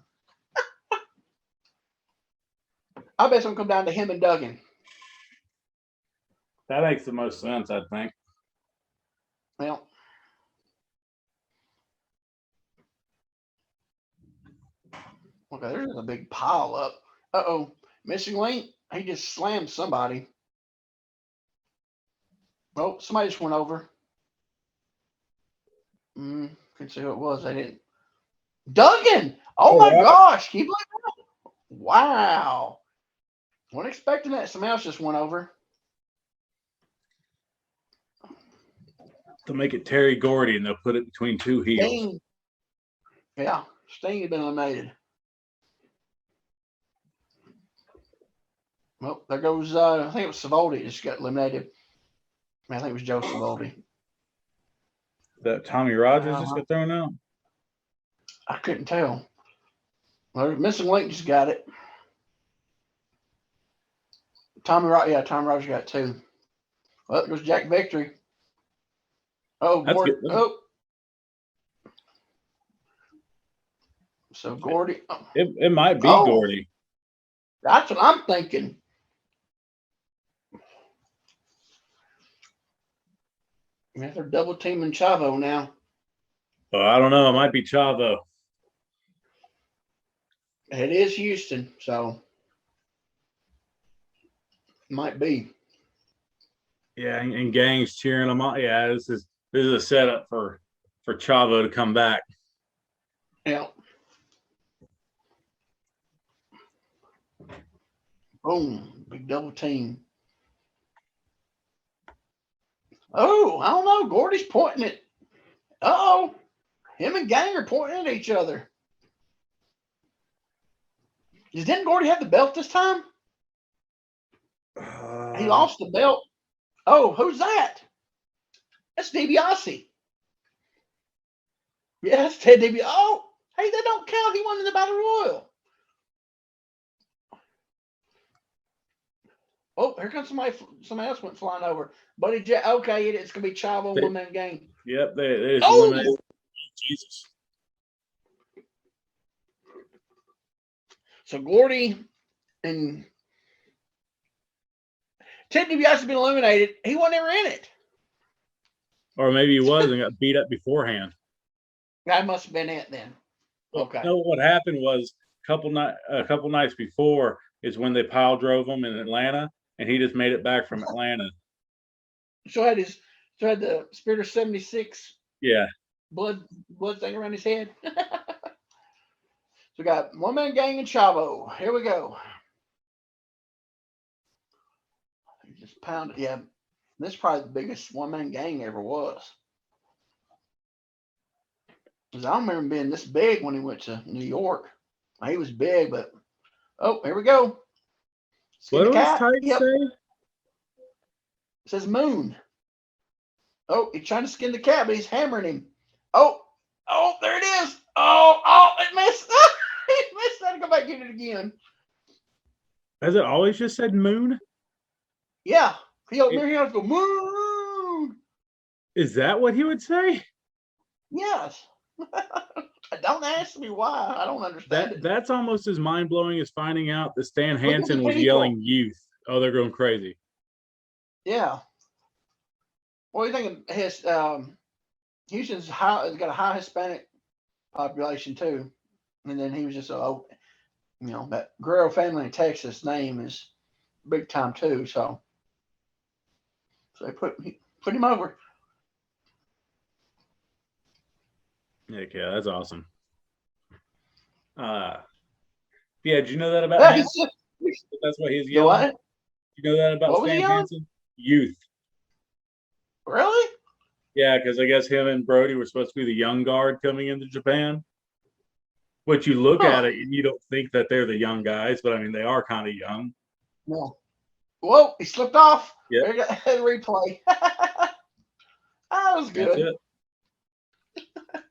I bet it's gonna come down to him and Duggan. That makes the most sense, I think. Well, okay, there's a big pile up. Uh-oh. Missing link. He just slammed somebody. Oh, somebody just went over. Couldn't see who it was. I didn't. Duggan! Oh my gosh! Keep looking up. Wow. Wasn't expecting that. Somebody else just went over. To make it Terry Gordy, and they'll put it between two heels. Sting. Yeah, Sting had been eliminated. Well, there goes, I think it was Savoldi just got eliminated. I think it was Joe Savoldi. That Tommy Rogers just got thrown out? I couldn't tell. Well, Missing Link just got it. Tommy Rogers got 2. Well, there goes Jack Victory. Oh, Gordy. Oh. So Gordy. It might be Gordy. That's what I'm thinking. Yeah, they're double teaming Chavo now. I don't know. It might be Chavo. It is Houston, so it might be. Yeah, and Gang's cheering them on. Yeah, this is a setup for Chavo to come back. Yeah. Boom, big double team. Oh, I don't know. Gordy's pointing it. Uh-oh. Him and Gang are pointing at each other. Didn't Gordy have the belt this time? He lost the belt. Oh, who's that? That's DiBiase. Yeah, that's Ted DiBiase. Oh, hey, that don't count. He won in the Battle Royal. Oh, here comes somebody else went flying over. Buddy Jack. Okay, it's going to be Chavo one man Gang. Yep, there's eliminated. Jesus. So Gordy and Ted DiBiase has been eliminated. He wasn't ever in it. Or maybe he was and got beat up beforehand. That must have been it then. Okay. No, what happened was a couple nights before is when they pile drove him in Atlanta, and he just made it back from Atlanta. So had the Spirit of 76. Yeah. Blood thing around his head. So we got one man Gang and Chavo. Here we go. He just pounded. Yeah, this is probably the biggest one man Gang ever was. Because I don't remember him being this big when he went to New York. He was big, but here we go. What does this tight say? It says Moon. Oh, he's trying to skin the cat, but he's hammering him. Oh, there it is. It missed. He missed that. Go back and get it again. Has it always just said Moon? Yeah. He has to go, Moon. Is that what he would say? Yes. Don't ask me why. I don't understand it. That's almost as mind-blowing as finding out that Stan Hansen was yelling youth. Oh, they're going crazy. Yeah. What do you think of his Houston's got a high Hispanic population too. And then he was just that Guerrero family in Texas name is big time too. So they put him over. Heck yeah, that's awesome. Yeah, did you know that about him? That's why he's young. What? You know that about What was he Stan on? Hansen? Youth. Really? Yeah, because I guess him and Brody were supposed to be the young guard coming into Japan. But you look at it and you don't think that they're the young guys, but I mean, they are kind of young. No. Whoa, he slipped off. Yeah. There you go. Replay. That was good. That's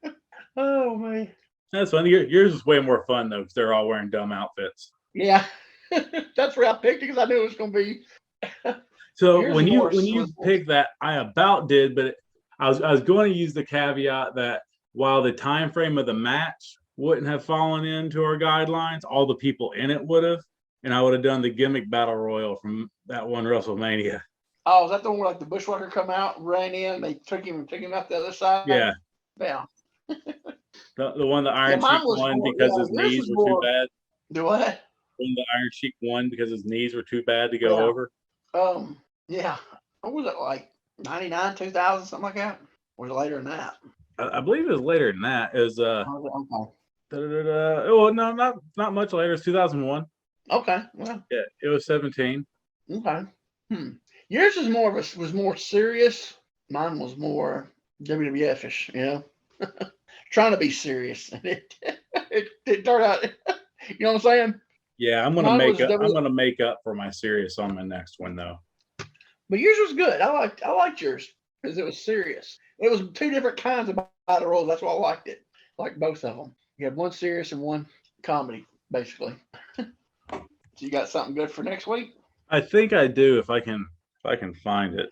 it. Oh, man. That's funny. Yours is way more fun, though, because they're all wearing dumb outfits. Yeah. That's where I picked it because I knew it was going to be. So when you picked that, I about did, but I was going to use the caveat that while the time frame of the match wouldn't have fallen into our guidelines, all the people in it would have, and I would have done the gimmick battle royal from that one WrestleMania. Oh, is that the one where like the Bushwhacker come out, ran in, they took him out the other side? Yeah. Yeah. The one the Iron Sheik won because his knees were too bad. Do what? When the Iron Sheik won because his knees were too bad to go over. Yeah. What was it, like 99, 2000, something like that? Or was it later than that? I believe it was later than that. It was okay. Oh no, not much later. It's 2001. Okay. Well. Yeah, it was 17. Okay. Yours was more serious. Mine was more WWF-ish, trying to be serious. It turned out, you know what I'm saying? Yeah, I'm gonna make up for my serious on my next one though. But yours was good. I liked yours because it was serious. It was two different kinds of battle royals. That's why I liked it. Like both of them. You had one serious and one comedy, basically. So you got something good for next week? I think I do if I can find it.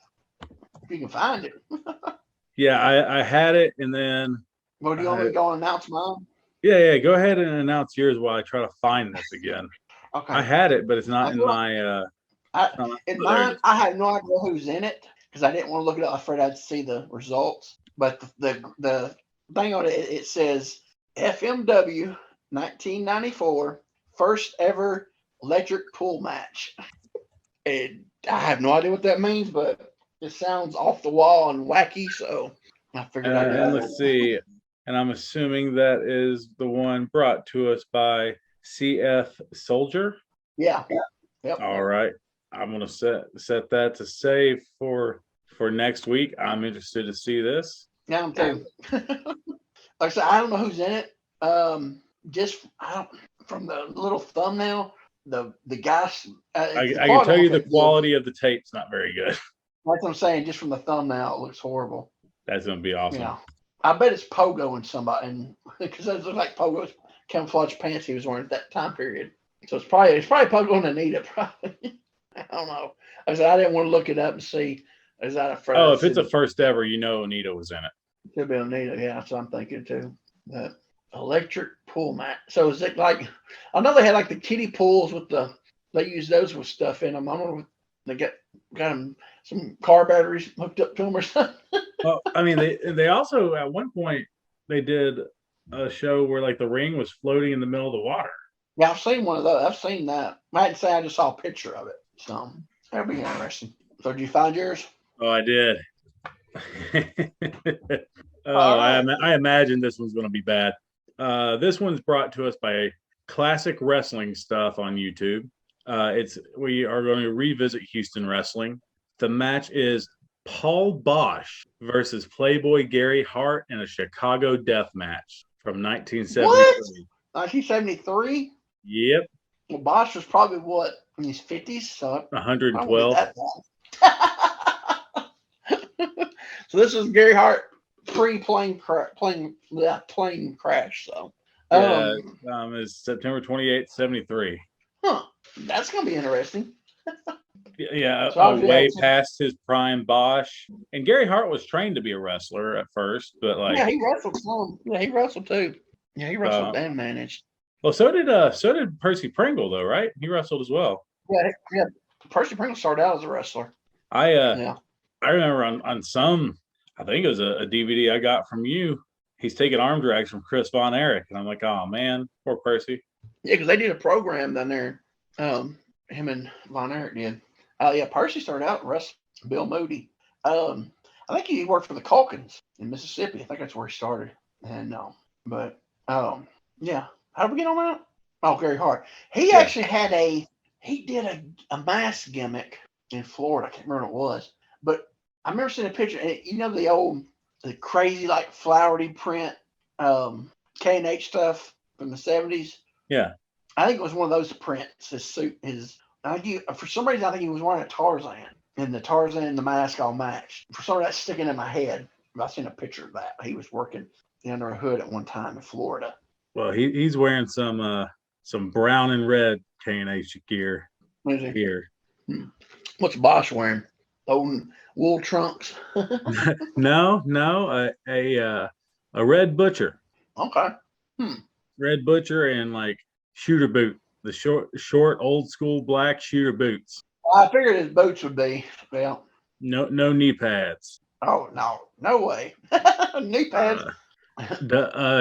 If you can find it. Yeah, I had it, and then. Well, do you want me to go and announce mine? Yeah. Go ahead and announce yours while I try to find this again. Okay. I had it, but it's not in my. In mine, I had no idea who's in it because I didn't want to look it up. I'm afraid I'd see the results. But the thing on it says FMW 1994 first ever electric pool match. And I have no idea what that means, but it sounds off the wall and wacky. So I figured I'd do it. Let's see. And I'm assuming that is the one brought to us by CF Soldier. Yeah. Yep. All right. I'm gonna set that to save for next week. I'm interested to see this. Yeah, I'm too. Like I said, I don't know who's in it. From the little thumbnail, the guys. I can tell you the quality of the tape's not very good. That's what I'm saying. Just from the thumbnail, it looks horrible. That's gonna be awesome. Yeah, I bet it's Pogo and somebody, and because it looks like Pogo's camouflage pants he was wearing at that time period. So it's probably Pogo and Anita. Probably. I don't know. I said I didn't want to look it up and see. Is that a first? Oh, if it's a first ever, Anita was in it. Could be Anita. Yeah, that's what I'm thinking too. That electric pool mat. So is it like? I know they had like the kiddie pools with they use those with stuff in them. I don't know if they got them some car batteries hooked up to them or something. Well, I mean, they also at one point they did a show where like the ring was floating in the middle of the water. Yeah, I've seen one of those. I've seen that. I had to say I just saw a picture of it. So that'd be interesting. So did you find yours? Oh, I did. I imagine this one's going to be bad. This one's brought to us by Classic Wrestling Stuff on YouTube. We are going to revisit Houston wrestling. The match is Paul Bosch versus Playboy Gary Hart in a Chicago Death Match from 1973. What? 1973? Yep. Well, Bosch was probably what, in his 50s? So 112. So this is Gary Hart pre-plane crash. So it's September 28th, 73. Huh. That's gonna be interesting. Yeah, way past his prime Bosch. And Gary Hart was trained to be a wrestler at first, but he wrestled some. Yeah, he wrestled too. Yeah, he wrestled and managed. Well, so did Percy Pringle though, right? He wrestled as well. Yeah. Percy Pringle started out as a wrestler. I remember on some, I think it was a DVD I got from you. he's taking arm drags from Chris Von Erich. And I'm like, oh man, poor Percy. Yeah, because they did a program down there. Him and Von Erich did. Yeah, Percy started out with Bill Moody. I think he worked for the Calkins in Mississippi. I think that's where he started. And yeah. How did we get on that? Oh, Gary Hart. He actually did a mask gimmick in Florida. I can't remember what it was, but I remember seeing a picture. And you know the crazy like flowery print K&H stuff from the 70s. Yeah. I think it was one of those prints. His suit, for some reason, I think he was wearing a Tarzan, and the Tarzan and the mask all matched. For some reason, that's sticking in my head. I've seen a picture of that. He was working under a hood at one time in Florida. Well, he's wearing some brown and red K&H gear here. What's Bosch wearing? Old wool trunks? No, a red butcher. Okay. Red butcher and like shooter boot, the short old school black shooter boots. Well, I figured his boots would be. Well, no knee pads. Oh no way. Knee pads.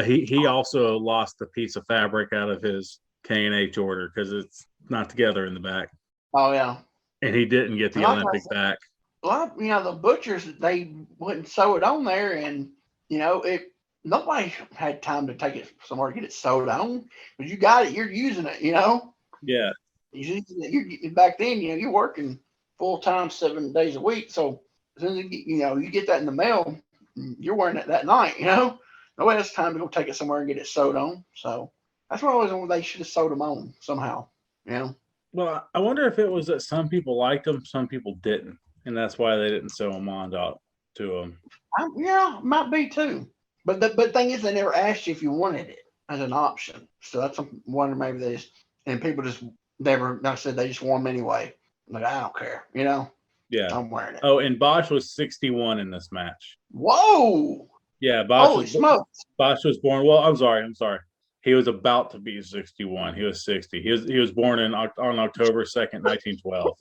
He also lost a piece of fabric out of his K&H order because it's not together in the back. Oh yeah. And he didn't get the Olympic back. Well, the butchers, they wouldn't sew it on there, and nobody had time to take it somewhere to get it sewed on. But you got it, you're using it, Yeah. You back then, you're working full time 7 days a week. So as soon as you get that in the mail, you're wearing it that night. Nobody has time to go take it somewhere and get it sewed on. So that's why they should have sewed them on somehow. Well, I wonder if it was that some people liked them, some people didn't, and that's why they didn't sew them on to them. Yeah, might be too. But the thing is, they never asked you if you wanted it as an option. So that's I'm wondering maybe they just, and people just never. Like I said, they just wore them anyway. Like I don't care, Yeah, I'm wearing it. Oh, and Bosch was 61 in this match. Whoa! Yeah, Holy smokes! Bosch was born. Well, I'm sorry. He was about to be 61. He was 60. He was born on October 2nd, 1912.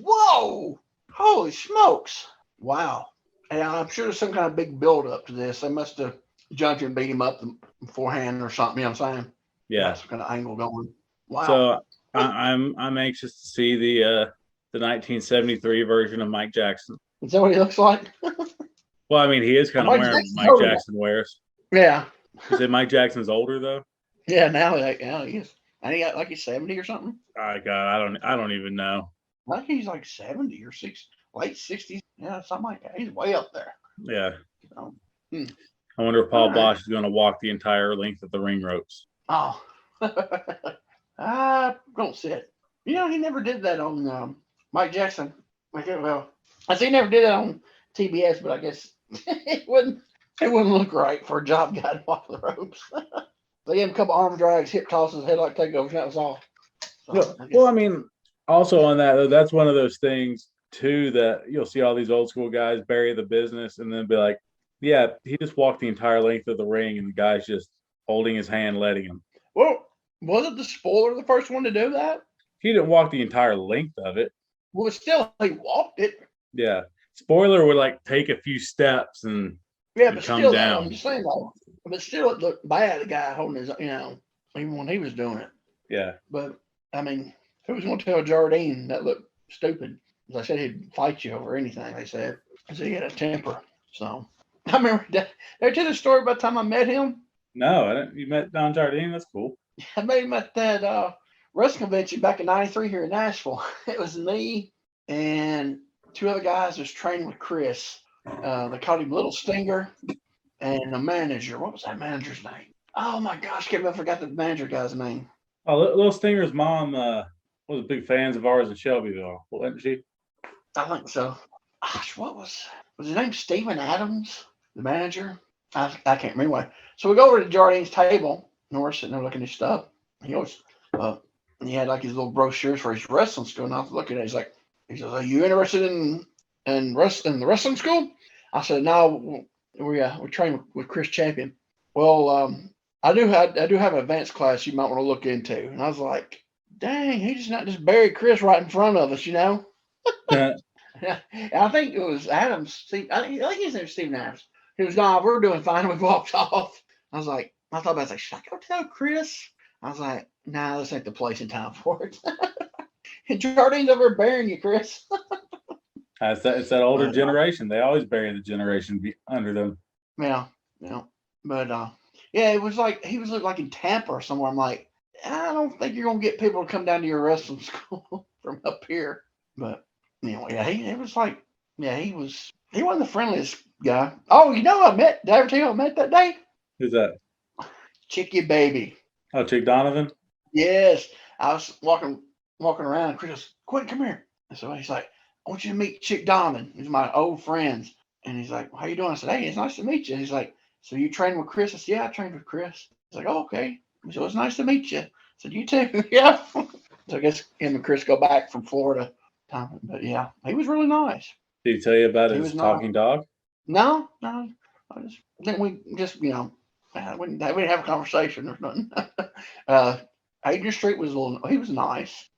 Whoa! Holy smokes! Wow. And I'm sure there's some kind of big build up to this. They must have jumped and beat him up beforehand or something. You know what I'm saying? Yeah. Some kind of angle going. Wow. So I'm anxious to see the 1973 version of Mike Jackson. Is that what he looks like? Well, I mean, he is kind of wearing what Mike Jackson wears. Yeah. Is it Mike Jackson's older though? Yeah, now he is. And he got like he's 70 or something. Oh God, I don't even know. I think he's like 70 or 60, late 60s. Yeah, something like that. He's way up there. Yeah. I wonder if Paul Bosch is going to walk the entire length of the ring ropes. Oh. I don't see it. He never did that on Mike Jackson. Well, I say he never did it on TBS, but I guess it wouldn't look right for a job guy to walk the ropes. They gave him a couple arm drags, hip tosses, headlock takeovers, that was all. So, well, I mean, also on that, that's one of those things too that you'll see all these old school guys bury the business and then be like, yeah, he just walked the entire length of the ring and the guy's just holding his hand, letting him. Well, wasn't the spoiler the first one to do that? He didn't walk the entire length of it. Well, still, he walked it. Yeah. Spoiler would like take a few steps and but come still, down. I'm just saying, but still, it looked bad. The guy holding his, even when he was doing it. Yeah. But I mean, who was going to tell Jardine that looked stupid? As I said, he'd fight you over anything. They said, because he had a temper. So I remember. Did I tell the story about the time I met him? No, I didn't. You met Don Jardine? That's cool. I met him at that wrestling convention back in '93 here in Nashville. It was me and two other guys was training with Chris. They called him Little Stinger and a manager. What was that manager's name? Oh my gosh, I forgot the manager guy's name. Oh, Little Stinger's mom was big fans of ours in Shelbyville, wasn't she? I think so. Gosh, what was his name? Steven Adams, the manager? I can't remember. Anyway, so we go over to Jardine's table and we're sitting there looking at his stuff. He goes, he had like his little brochures for his wrestling school, and I was looking at it. He says, "Are you interested in the wrestling school?" I said, "No, we train with Chris Champion." Well, I do have an advanced class you might want to look into. And I was like, dang, he just not just buried Chris right in front of us, I think it was Adams. I think his name was Steven Adams. He was, "Nah, we're doing fine." We walked off. I was like, I thought about it, should I go tell Chris? I was like, nah, this ain't the place and time for it. And Jardine's over burying you, Chris. It's that older generation. They always bury the generation under them. Yeah, yeah. But yeah, it was like he was like in Tampa or somewhere. I'm like, I don't think you're gonna get people to come down to your wrestling school from up here. But anyway, yeah, it was like, yeah, he wasn't the friendliest guy. Oh, you know, did I ever tell you I met that day? Who's that? Chicky Baby. Oh, Chick Donovan? Yes. I was walking around and Chris goes, "Quinn, come here." And so he's like, "I want you to meet Chick Donovan. He's my old friends." And he's like, "How you doing?" I said, "Hey, it's nice to meet you." He's like, "So you trained with Chris?" I said, "Yeah, I trained with Chris." He's like, "Oh, okay." So it's nice to meet you. I said, "You too." Yeah. So I guess him and Chris go back from Florida. But yeah, he was really nice. Did he tell you about He his was talking dog? No. We just we didn't have a conversation or nothing. Adrian Street he was nice,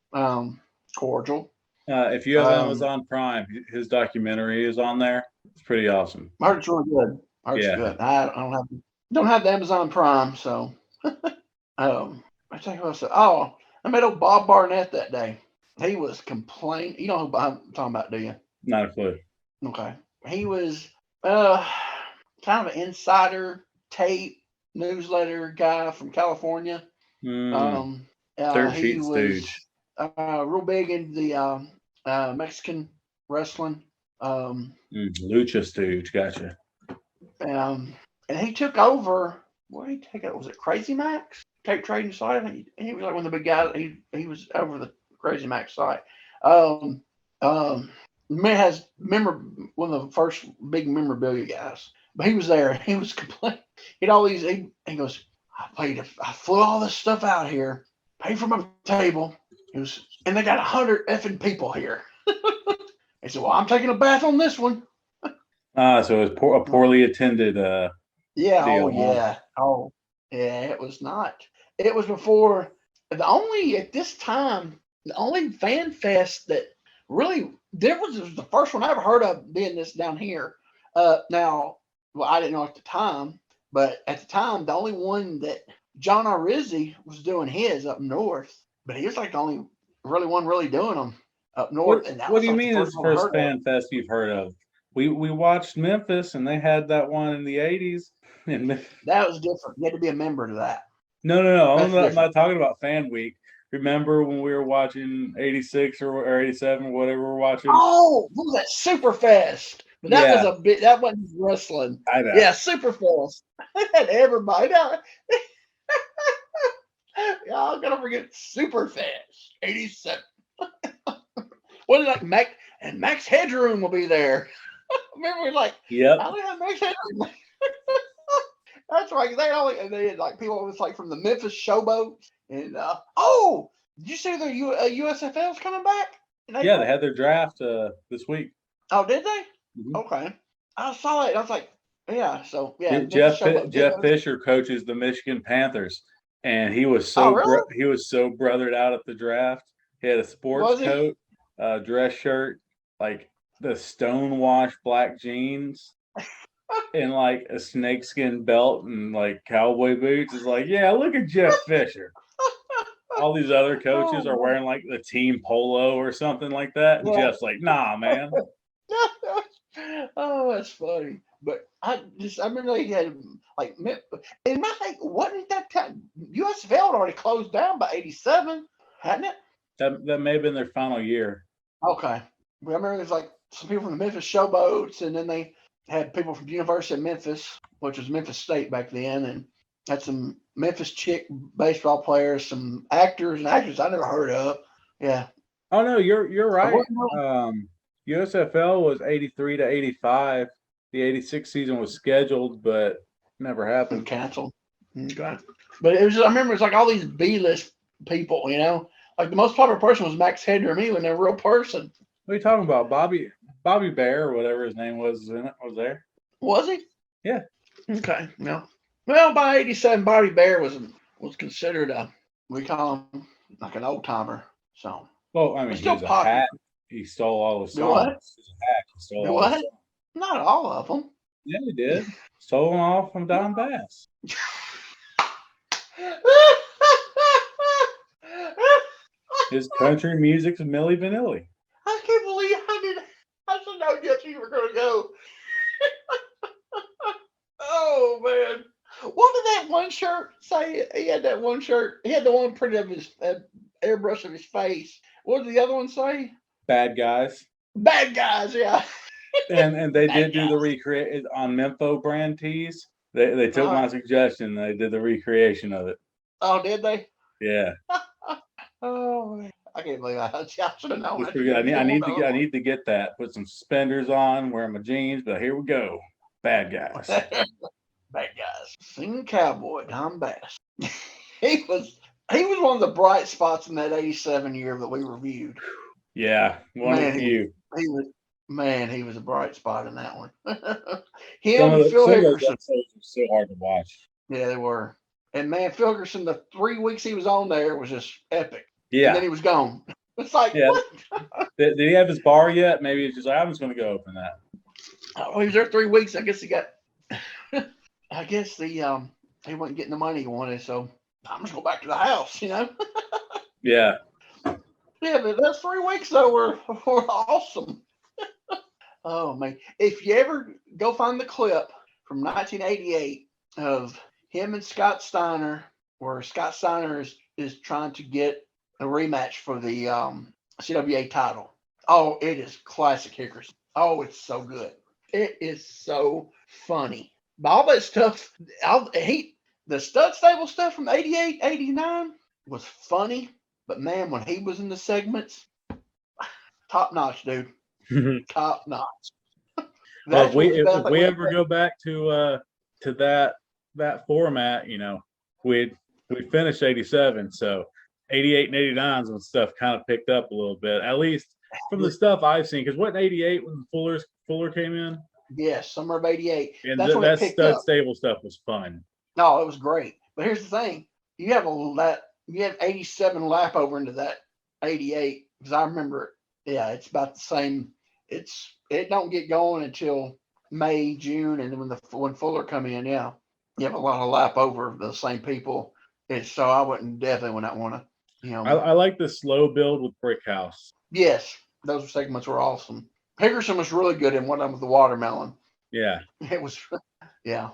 cordial. If you have Amazon Prime, his documentary is on there. It's pretty awesome. I heard it's really good. It's good. I don't have the Amazon Prime, so I think I said, oh, I met old Bob Barnett that day. He was complaining. You know who I'm talking about, do you? Not a clue. Okay. He was kind of an insider tape newsletter guy from California. Third sheet stooge. Real big into the Mexican wrestling. Lucha stooge, gotcha. And he took over. What did he take over? Was it Crazy Max tape trading site? I think he was like one of the big guys. He was over the Crazy Max site. Man has one of the first big memorabilia guys. But he was there. He was complaining. He goes, I flew all this stuff out here, paid for my table. And they got 100 effing people here. He said, "Well, I'm taking a bath on this one." So it was a poorly attended yeah, deal, Oh, yeah, it was not. It was before at this time, the only fan fest that really was the first one I ever heard of being this down here. Now, well, I didn't know at the time, but at the time, the only one that John Arizzi was doing his up north, but he was like the only one really doing them up north. What do you mean it's the first fan fest you've heard of? We watched Memphis, and they had that one in the 80s. That was different. You had to be a member to that. No. I'm not talking about Fan Week. Remember when we were watching 86 or 87 or whatever we're watching? Oh, what was that? Superfest. But that was a bit. That wasn't wrestling. I know. Yeah, Superfest. Had everybody. Y'all gonna forget Superfest 87. What is like Max Headroom will be there. Remember, we like, yep. I don't have Max Headroom. That's right. They had like people was like from the Memphis Showboats and did you see the USFL's coming back? Yeah, they had their draft this week. Oh, did they? Mm-hmm. Okay. I saw it. I was like, yeah. So yeah. Jeff Fisher coaches the Michigan Panthers, and he was so brothered out at the draft. He had a sports coat, dress shirt, like the stonewashed black jeans, and like a snakeskin belt and like cowboy boots. It's like, yeah, look at Jeff Fisher. All these other coaches are wearing like the team polo or something like that. And Jeff's like, nah, man. Oh, that's funny. But I remember he had like, and my thing, wasn't that time USFL had already closed down by 87, hadn't it? That may have been their final year. Okay. I remember there's like some people from the Memphis Showboats, and then they had people from the University of Memphis, which was Memphis State back then, and had some Memphis chick baseball players, some actors and actresses I never heard of. Yeah. Oh no, you're right. USFL was 83 to 85. The 86 season was scheduled, but never happened. Canceled. Okay. But I remember it's like all these B-list people, like the most popular person was Max Headroom. He was a real person. What are you talking about? Bobby Bear or whatever his name was was there. Was he? Yeah. Okay. Well, by 87, Bobby Bear was considered we call him like an old timer. So. Well, I mean, he was a hack. He stole all the songs. What? He was a hack. He stole all what? Not all of them. Yeah, he did. Stolen off from Don Bass. His country music's Milli Vanilli. I can't believe I did. I should know yes you were gonna go. Oh man. What did that one shirt say? He had that one shirt. He had the one printed of his airbrush of his face. What did the other one say? Bad Guys. Bad guys, yeah. And they Bad did do the guys. recreate on Mempho brand tees. They took Uh, my suggestion. They did the recreation of it. oh, did they? Yeah. Oh, man. I can't believe I should have known. Just forget. I need to get that. Put some suspenders on. Wear my jeans. But here we go. Bad Guys. Bad guys. Singing cowboy, Don Bass. he was one of the bright spots in that '87 year that we reviewed. Yeah, one of the few. He was a bright spot in that one. Some Him of and Phil those Hickerson. episodes were so hard to watch. Yeah, they were. And man, Phil Hickerson, the 3 weeks he was on there was just epic. Yeah. And then he was gone. It's like, Yeah. what? Did he have his bar yet? Maybe it's just like, I'm just going to go open that. Oh, he was there 3 weeks. I guess he got. I guess he wasn't getting the money he wanted, so I'm just go back to the house, you know. Yeah. Yeah, but those 3 weeks though were awesome. Oh man, if you ever go find the clip from 1988 of him and Scott Steiner, where Scott Steiner is trying to get a rematch for the CWA title. Oh, it is classic Hickerson. Oh, it's so good. It is so funny. But all that stuff, the stud stable stuff from 88, 89 was funny. But man, when he was in the segments, top notch, dude. Top notch. Well, if we ever go back to that format, you know, we finished 87, so 88 and 89 is when stuff kind of picked up a little bit, at least from the stuff I've seen. Because what 88 when Fuller came in? Yes, summer of '88. And That's when that it picked stud up. stable stuff was fun. No, it was great. But here's the thing: you have 87 lap over into that 88 because I remember. Yeah, it's about the same. It don't get going until May, June, and then when Fuller come in, yeah, you have a lot of lap over the same people. So I definitely would not want to, you know. I like the slow build with Brick House. Yes, those segments were awesome. Hickerson was really good in one of them with the watermelon. Yeah. It was, yeah.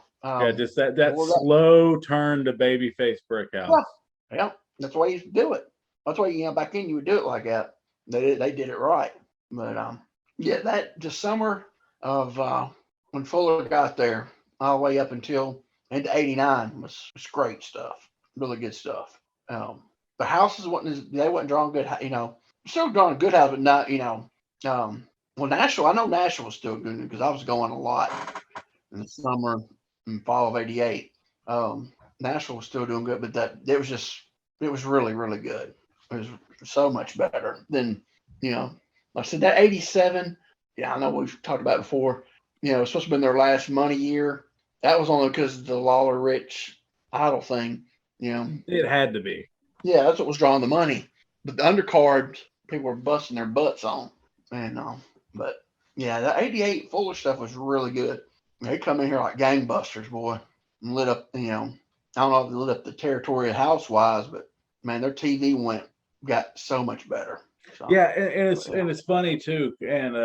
Just that slow turn to babyface Brick House. Yeah, that's the way you do it. That's why, back then you would do it like that. They did it right. But yeah, that just summer of when Fuller got there, all the way up until into '89 was great stuff. Really good stuff. The houses wasn't drawing good, still drawing good house, but not, well, Nashville, I know Nashville was still good because I was going a lot in the summer and fall of '88. Nashville was still doing good, but it was really, really good. It was so much better than, like I said, that '87. Yeah, I know we've talked about it before. It's supposed to have been their last money year. That was only because of the Lawler Rich Idol thing. It had to be. Yeah, that's what was drawing the money. But the undercard, people were busting their butts on. And but yeah, that '88 Fuller stuff was really good. They come in here like gangbusters, boy, and lit up. I don't know if they lit up the Territorial Housewives, but man, their TV got so much better. So, yeah, and it's funny too. And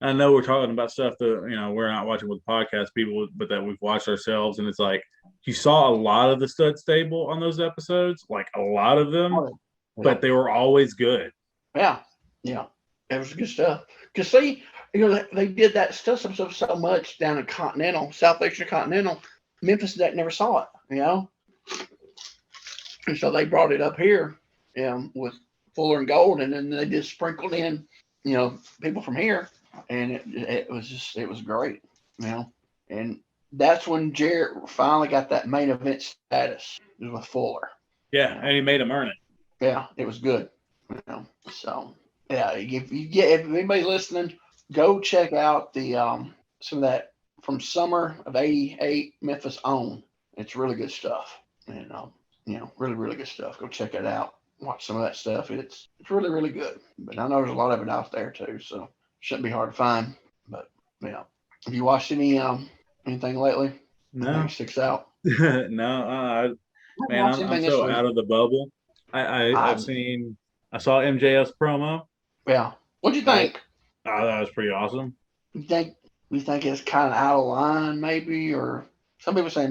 I know we're talking about stuff that we're not watching with podcast people, but that we've watched ourselves, and it's like you saw a lot of the stud stable on those episodes, like a lot of them, but they were always good. Yeah, it was good stuff. Because they did that stuff so much down in Continental, Southeastern Continental. Memphis never saw it, and so they brought it up here, with Fuller and Gold, and then they just sprinkled in, people from here, and it was great, and that's when Jarrett finally got that main event status with Fuller. Yeah, and he made him earn it. Yeah, it was good, So yeah, if anybody listening, go check out the some of that from summer of '88 Memphis on. It's really good stuff, and really, really good stuff. Go check it out. Watch some of that stuff. It's really, really good. But I know there's a lot of it out there too, so shouldn't be hard to find. But yeah, have you watched any Anything lately? No, Sticks out. no. Man, I'm Anything this so week? out of the bubble. I I saw MJF's promo. Yeah. What'd you I think? I thought it was pretty awesome. You think it's kind of out of line, maybe, or some people say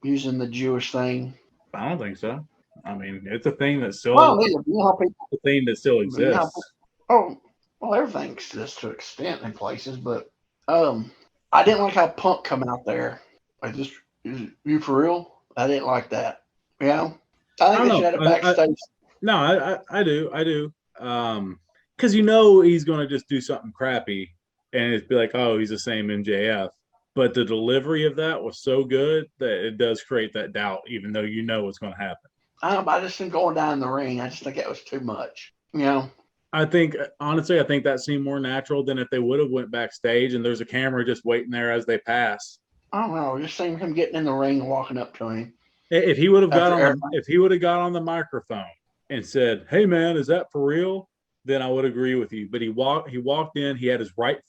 using the Jewish thing. I don't think so. I mean, it's a thing that Well, still you know how people, a thing that still you know, exists. oh, well, everything exists to an extent in places, but I didn't like how Punk come out there. Like this, is you for real? I didn't like that. You know, I I think don't they should know. have it backstage. No, I do. Because you know he's going to just do something crappy, and it's be like, oh, he's the same MJF. But the delivery of that was so good that it does create that doubt, even though you know what's going to happen. I just think going down the ring, I just think that was too much. You know. I think honestly, I think that seemed more natural than if they would have went backstage and there's a camera just waiting there as they pass. I don't know. Just seeing him getting in the ring and walking up to him If he would have got after on the everybody. if he would have got on the microphone and said, "Hey man, is that for real?" then I would agree with you. But he walked in, he had his right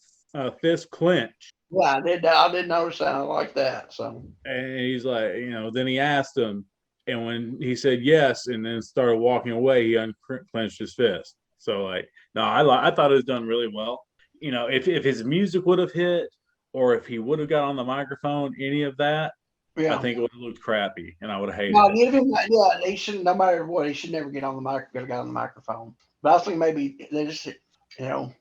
fist clenched, Yeah, I did. I did notice that. I like that. So and he's like, then he asked him, and when he said yes, and then started walking away, he unclenched his fist. So like, no, I thought it was done really well. If his music would have hit, or if he would have got on the microphone, any of that, I yeah. think it would have looked crappy, and I would have hated No, it. give him. Yeah, he shouldn't. No matter what, he should never get on the got on the microphone. But I was thinking maybe they just,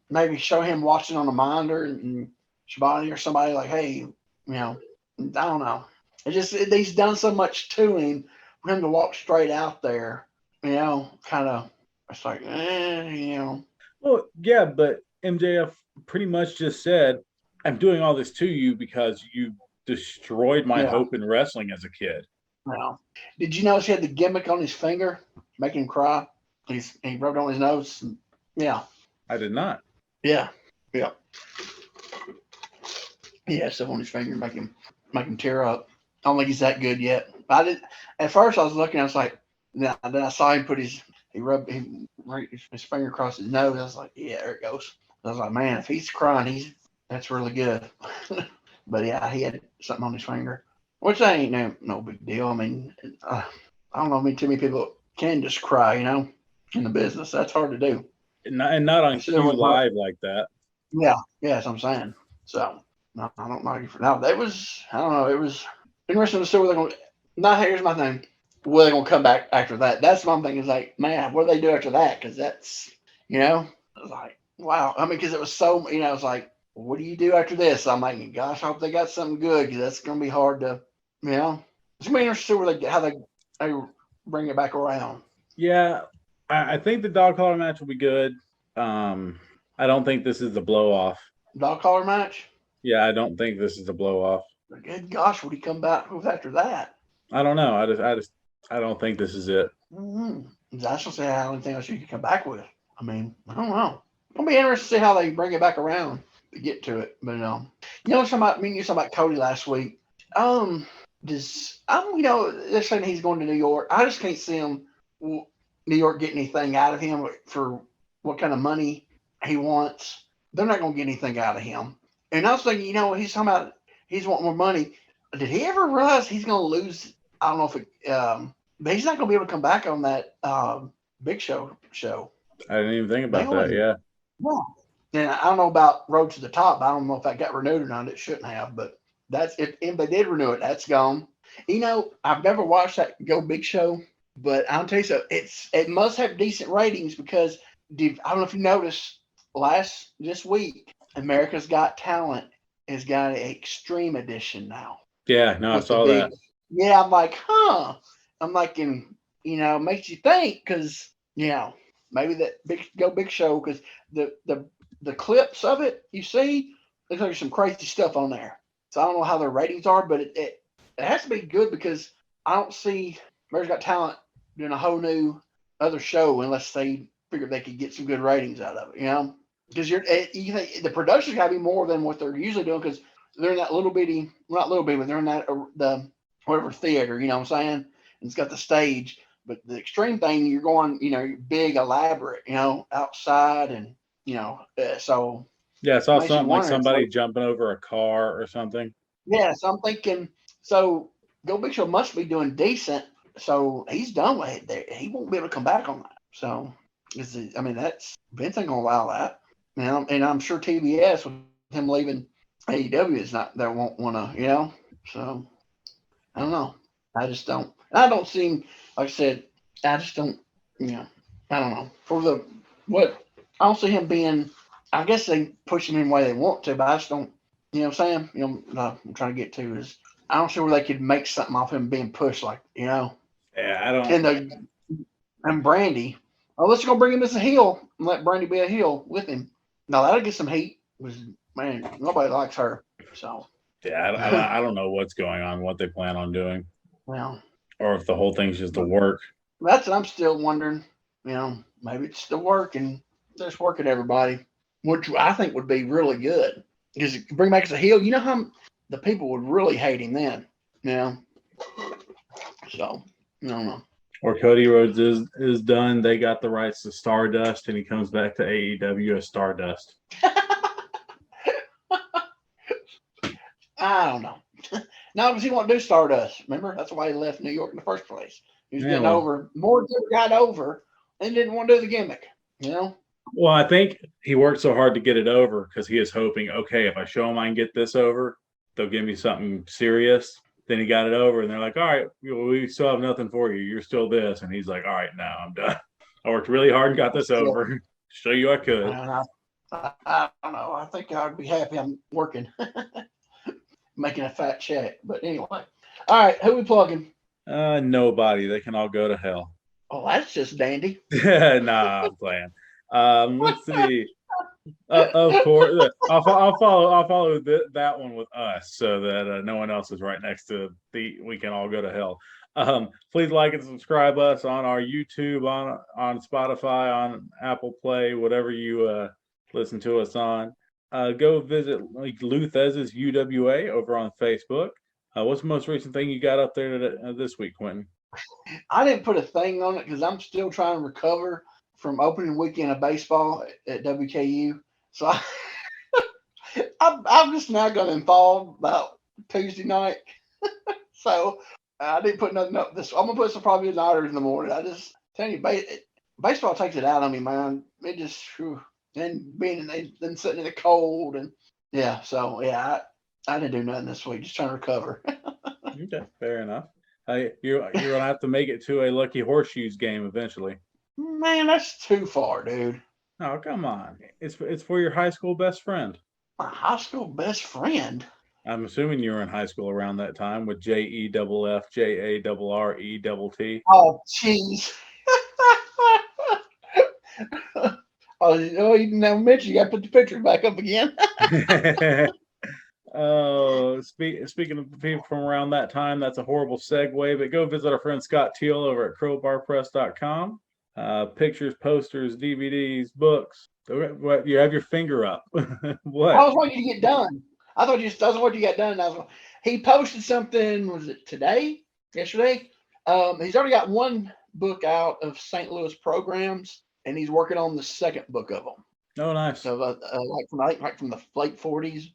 maybe show him watching on the monitor and Shabani or somebody like, hey, I don't know. He's done so much to him for him to walk straight out there. Kind of. It's like, Well, yeah, but MJF pretty much just said, "I'm doing all this to you because you destroyed my yeah. hope in wrestling as a kid." No. Did you notice he had the gimmick on his finger, making him cry? He rubbed on his nose. Yeah, I did not. yeah, yeah. He had stuff on his finger, make him tear up. I don't think he's that good yet. I did. At first, I was looking. I was like, then I saw him put his finger across his nose. I was like, yeah, there it goes. I was like, man, if he's crying, that's really good. But yeah, he had something on his finger. Which ain't no big deal. I mean, I don't know. I mean, too many people can just cry, in the business. That's hard to do. And not on Q Live like that. Yeah, that's what I'm saying. So, no, I don't know. Now, I don't know. It was interesting to see where they're going to. Now, here's my thing. Where they're going to come back after that. That's my thing. Is like, man, what do they do after that? Because that's, it's like, wow. I mean, because it was so, it's like, what do you do after this? I'm like, gosh, I hope they got something good because that's going to be hard to, it's going to be interesting to see how they bring it back around. Yeah, I think the dog collar match will be good. I don't think this is the blow off. Dog collar match? Yeah, I don't think this is the blow off. Good gosh, would he come back with after that? I don't know. I don't think this is it. Mm-hmm. That's not say how anything else you could come back with. I mean, I don't know. It'll be interesting to see how they bring it back around to get to it. But you talking about Cody last week. They're saying he's going to New York. I just can't see him New York getting anything out of him for what kind of money he wants. They're not going to get anything out of him. And I was thinking, he's talking about he's wanting more money. Did he ever realize he's going to lose? I don't know if it, but he's not going to be able to come back on that Big Show. I didn't even think about that. Yeah. And I don't know about Road to the Top. I don't know if that got renewed or not. It shouldn't have, but that's if they did renew it, that's gone. I've never watched that Go Big Show, but I'll tell you so. It must have decent ratings because I don't know if you noticed this week, America's Got Talent has got an Extreme Edition now. Yeah, no, I saw that. Yeah, I'm like, huh. I'm like, it makes you think because maybe that Big Show because the clips of it you see, there's some crazy stuff on there. So I don't know how their ratings are, but it has to be good because I don't see America's Got Talent doing a whole new other show unless they figure they could get some good ratings out of it, because you think the production's got to be more than what they're usually doing because they're in that little bitty, not little bitty, but they're in that the whatever theater, you know what I'm saying? And it's got the stage, but the Extreme thing, you're going, big, elaborate, outside and, so. Yeah, I saw something like somebody jumping over a car or something. Yeah, so I'm thinking, so Go Big Show must be doing decent. So he's done with it. He won't be able to come back on that. So, I mean, that's Vince ain't gonna allow that. And I'm sure TBS with him leaving AEW is not. They won't want to, So I don't know. I just don't. I don't seem like I said. I just don't. You know. I don't know. For the what I don't see him being. I guess they push him in the way they want to, but I just don't. You know what I'm saying? I'm trying to get to is I don't see where they could make something off him being pushed like Yeah, I don't. And and Brandy. Oh, let's go bring him as a heel and let Brandy be a heel with him. Now that'll get some heat. Was man, nobody likes her. So Yeah, I don't know what's going on, what they plan on doing, well, or if the whole thing's just a work. that's what I'm still wondering. Maybe it's still working. Just working everybody, which I think would be really good. Because bring back as a heel, you know how the people would really hate him then. So I don't know. Or Cody Rhodes is done. They got the rights to Stardust, and he comes back to AEW as Stardust. I don't know. No, because he won't do Stardust. Remember, that's why he left New York in the first place. He was getting over more than got over, and didn't want to do the gimmick. Well, I think he worked so hard to get it over because he is hoping, okay, if I show him I can get this over, they'll give me something serious. Then he got it over, and they're like, all right, we still have nothing for you. You're still this. And he's like, all right, now I'm done. I worked really hard and got this over. Show you I could. I don't know. I think I'd be happy I'm working, making a fat check. But anyway. All right, who we plugging? Nobody. They can all go to hell. Oh, that's just dandy. Nah, I'm playing. Let's see. Of course, I'll follow that one with us so that no one else is right next to we can all go to hell. Please like and subscribe us on our YouTube, on Spotify, on Apple Play, whatever you listen to us on. Go visit Lou Thez's UWA over on Facebook. What's the most recent thing you got up there this week, Quentin? I didn't put a thing on it because I'm still trying to recover from opening weekend of baseball at WKU. So I'm just now going to involve about Tuesday night. So I didn't put nothing up this. I'm going to put some probably tonight or in the morning. I just tell you, baseball takes it out on me, man. It just, and then sitting in the cold and yeah. So yeah, I didn't do nothing this week. Just trying to recover. Okay, fair enough. You're gonna have to make it to a Lucky Horseshoes game eventually. Man, that's too far, dude. Oh, come on. It's for your high school best friend. My high school best friend? I'm assuming you were in high school around that time with JEFFJARRETT. Oh, jeez. You never mentioned. You got to put the picture back up again. Oh, speaking of people from around that time, that's a horrible segue, but go visit our friend Scott Teal over at crowbarpress.com. Pictures, posters, DVDs, books. You have your finger up. What? I was wanting you to get done. I thought you that's what you got done. He posted something. Was it today? Yesterday? He's already got one book out of St. Louis programs, and he's working on the second book of them. Oh, nice. So, like from the late '40s,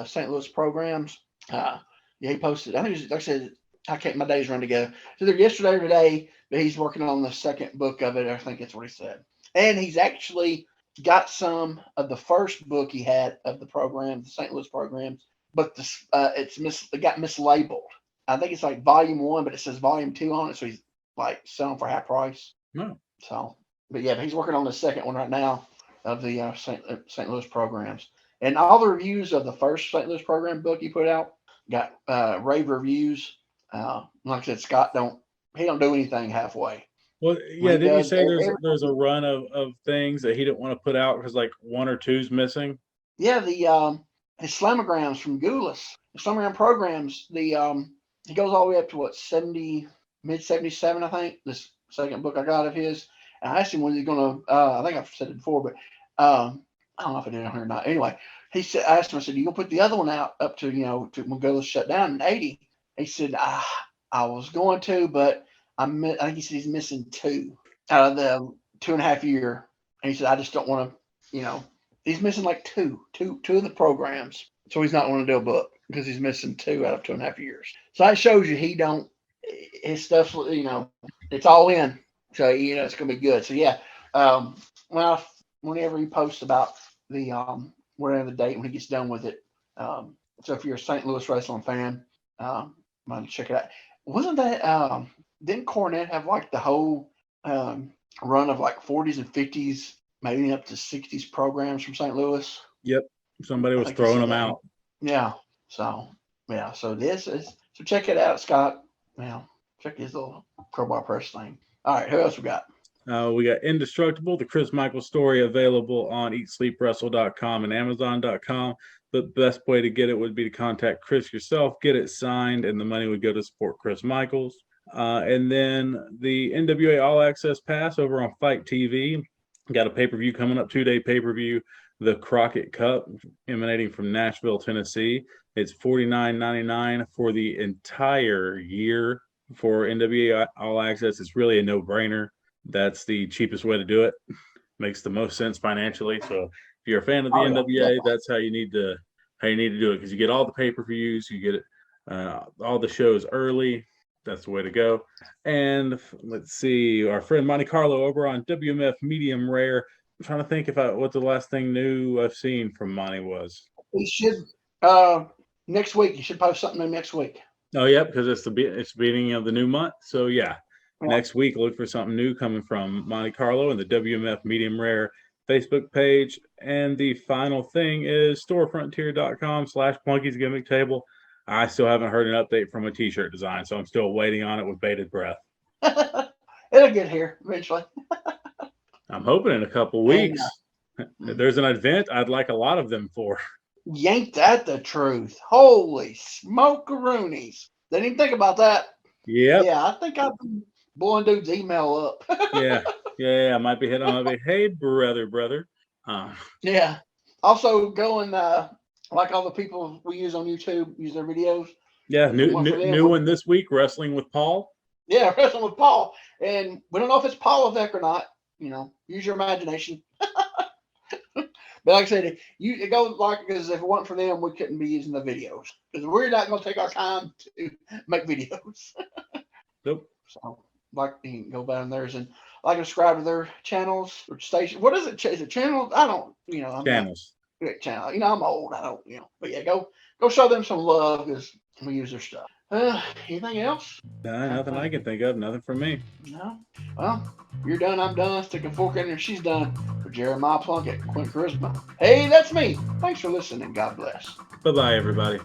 St. Louis programs. Yeah, he posted. I think it was, like I said, I can't. My days run together. So either yesterday or today, but he's working on the second book of it. I think that's what he said. And he's actually got some of the first book he had of the program, the St. Louis programs, but it got mislabeled. I think it's like volume 1, but it says volume 2 on it, so he's like selling for half price. No. So, but he's working on the second one right now of the St. Louis programs. And all the reviews of the first St. Louis program book he put out got rave reviews. Like I said, Scott don't do anything halfway. Well, yeah, didn't you say there's a run of things that he didn't want to put out because like 1 or 2's missing? Yeah, his slamograms from Goulas, the slamagram programs, he goes all the way up to mid 77, I think. This second book I got of his, and I asked him when he's gonna. I think I've said it before, but I don't know if I did it here or not. Anyway, I asked him, I said, "You gonna put the other one out up to to when Goulas shut down in '80?" He said, "I was going to, but I think he said he's missing 2 out of the 2.5 year." And he said, "I just don't want to, he's missing like two of the programs, so he's not going to do a book." because he's missing 2 out of 2.5 years. So that shows you he don't. His stuff's it's all in. So it's gonna be good. So yeah, well, whenever he posts about the whatever the date when he gets done with it. So if you're a St. Louis wrestling fan, might check it out. Wasn't that didn't Cornette have like the whole run of like 40s and 50s, maybe up to 60s programs from St. Louis? Yep. Somebody was throwing them out. Yeah. So so check it out, Scott. Yeah. Check his little Crowbar Press thing. All right, who else we got? We got Indestructible, the Chris Michael story, available on eatsleepwrestle.com and amazon.com. The best way to get it would be to contact Chris yourself, get it signed, and the money would go to support Chris Michaels. And then the NWA All Access Pass over on Fight TV. Got a pay-per-view coming up, 2-day pay-per-view, the Crockett Cup, emanating from Nashville, Tennessee. It's $49.99 for the entire year for NWA All Access. It's really a no-brainer. That's the cheapest way to do it. Makes the most sense financially. So if you're a fan of the NWA, that's how you need to do it, because you get all the pay-per-views, you get all the shows early. That's the way to go. And let's see, our friend Monte Carlo over on WMF Medium Rare. I'm trying to think what the last thing new I've seen from Monte was. He should next week. You should post something new next week. Oh, yeah, because it's the beginning of the new month. So yeah. Next week, look for something new coming from Monte Carlo and the WMF Medium Rare Facebook page. And the final thing is storefrontier.com/Plunky's Gimmick Table. I still haven't heard an update from a t-shirt design, so I'm still waiting on it with bated breath. It'll get here eventually. I'm hoping in a couple weeks. If there's an event I'd like a lot of them for. Yank that the truth. Holy smokeroonies. Didn't even think about that. Yep. Yeah, I think I've been blowing dude's email up. Yeah. I might be hitting on it. Hey, brother. Yeah. Also, go and like all the people we use on YouTube, use their videos. Yeah, new one this week, Wrestling with Paul. Yeah, Wrestling with Paul. And we don't know if it's Paul Levesque or not. Use your imagination. But like I said, it goes because if it weren't for them, we couldn't be using the videos, because we're not going to take our time to make videos. Nope. So, you can go by in theirs and subscribe to their channels or station. What is it? Is it channels? I don't. I'm channels. Channel. I'm old. I don't. But yeah, go show them some love because we use their stuff. Anything else? Nothing I can think of. Nothing from me. No. Well, you're done. I'm done. Stick a fork in there. She's done. For Jeremiah Plunkett, Quint Charisma. Hey, that's me. Thanks for listening. God bless. Bye-bye, everybody.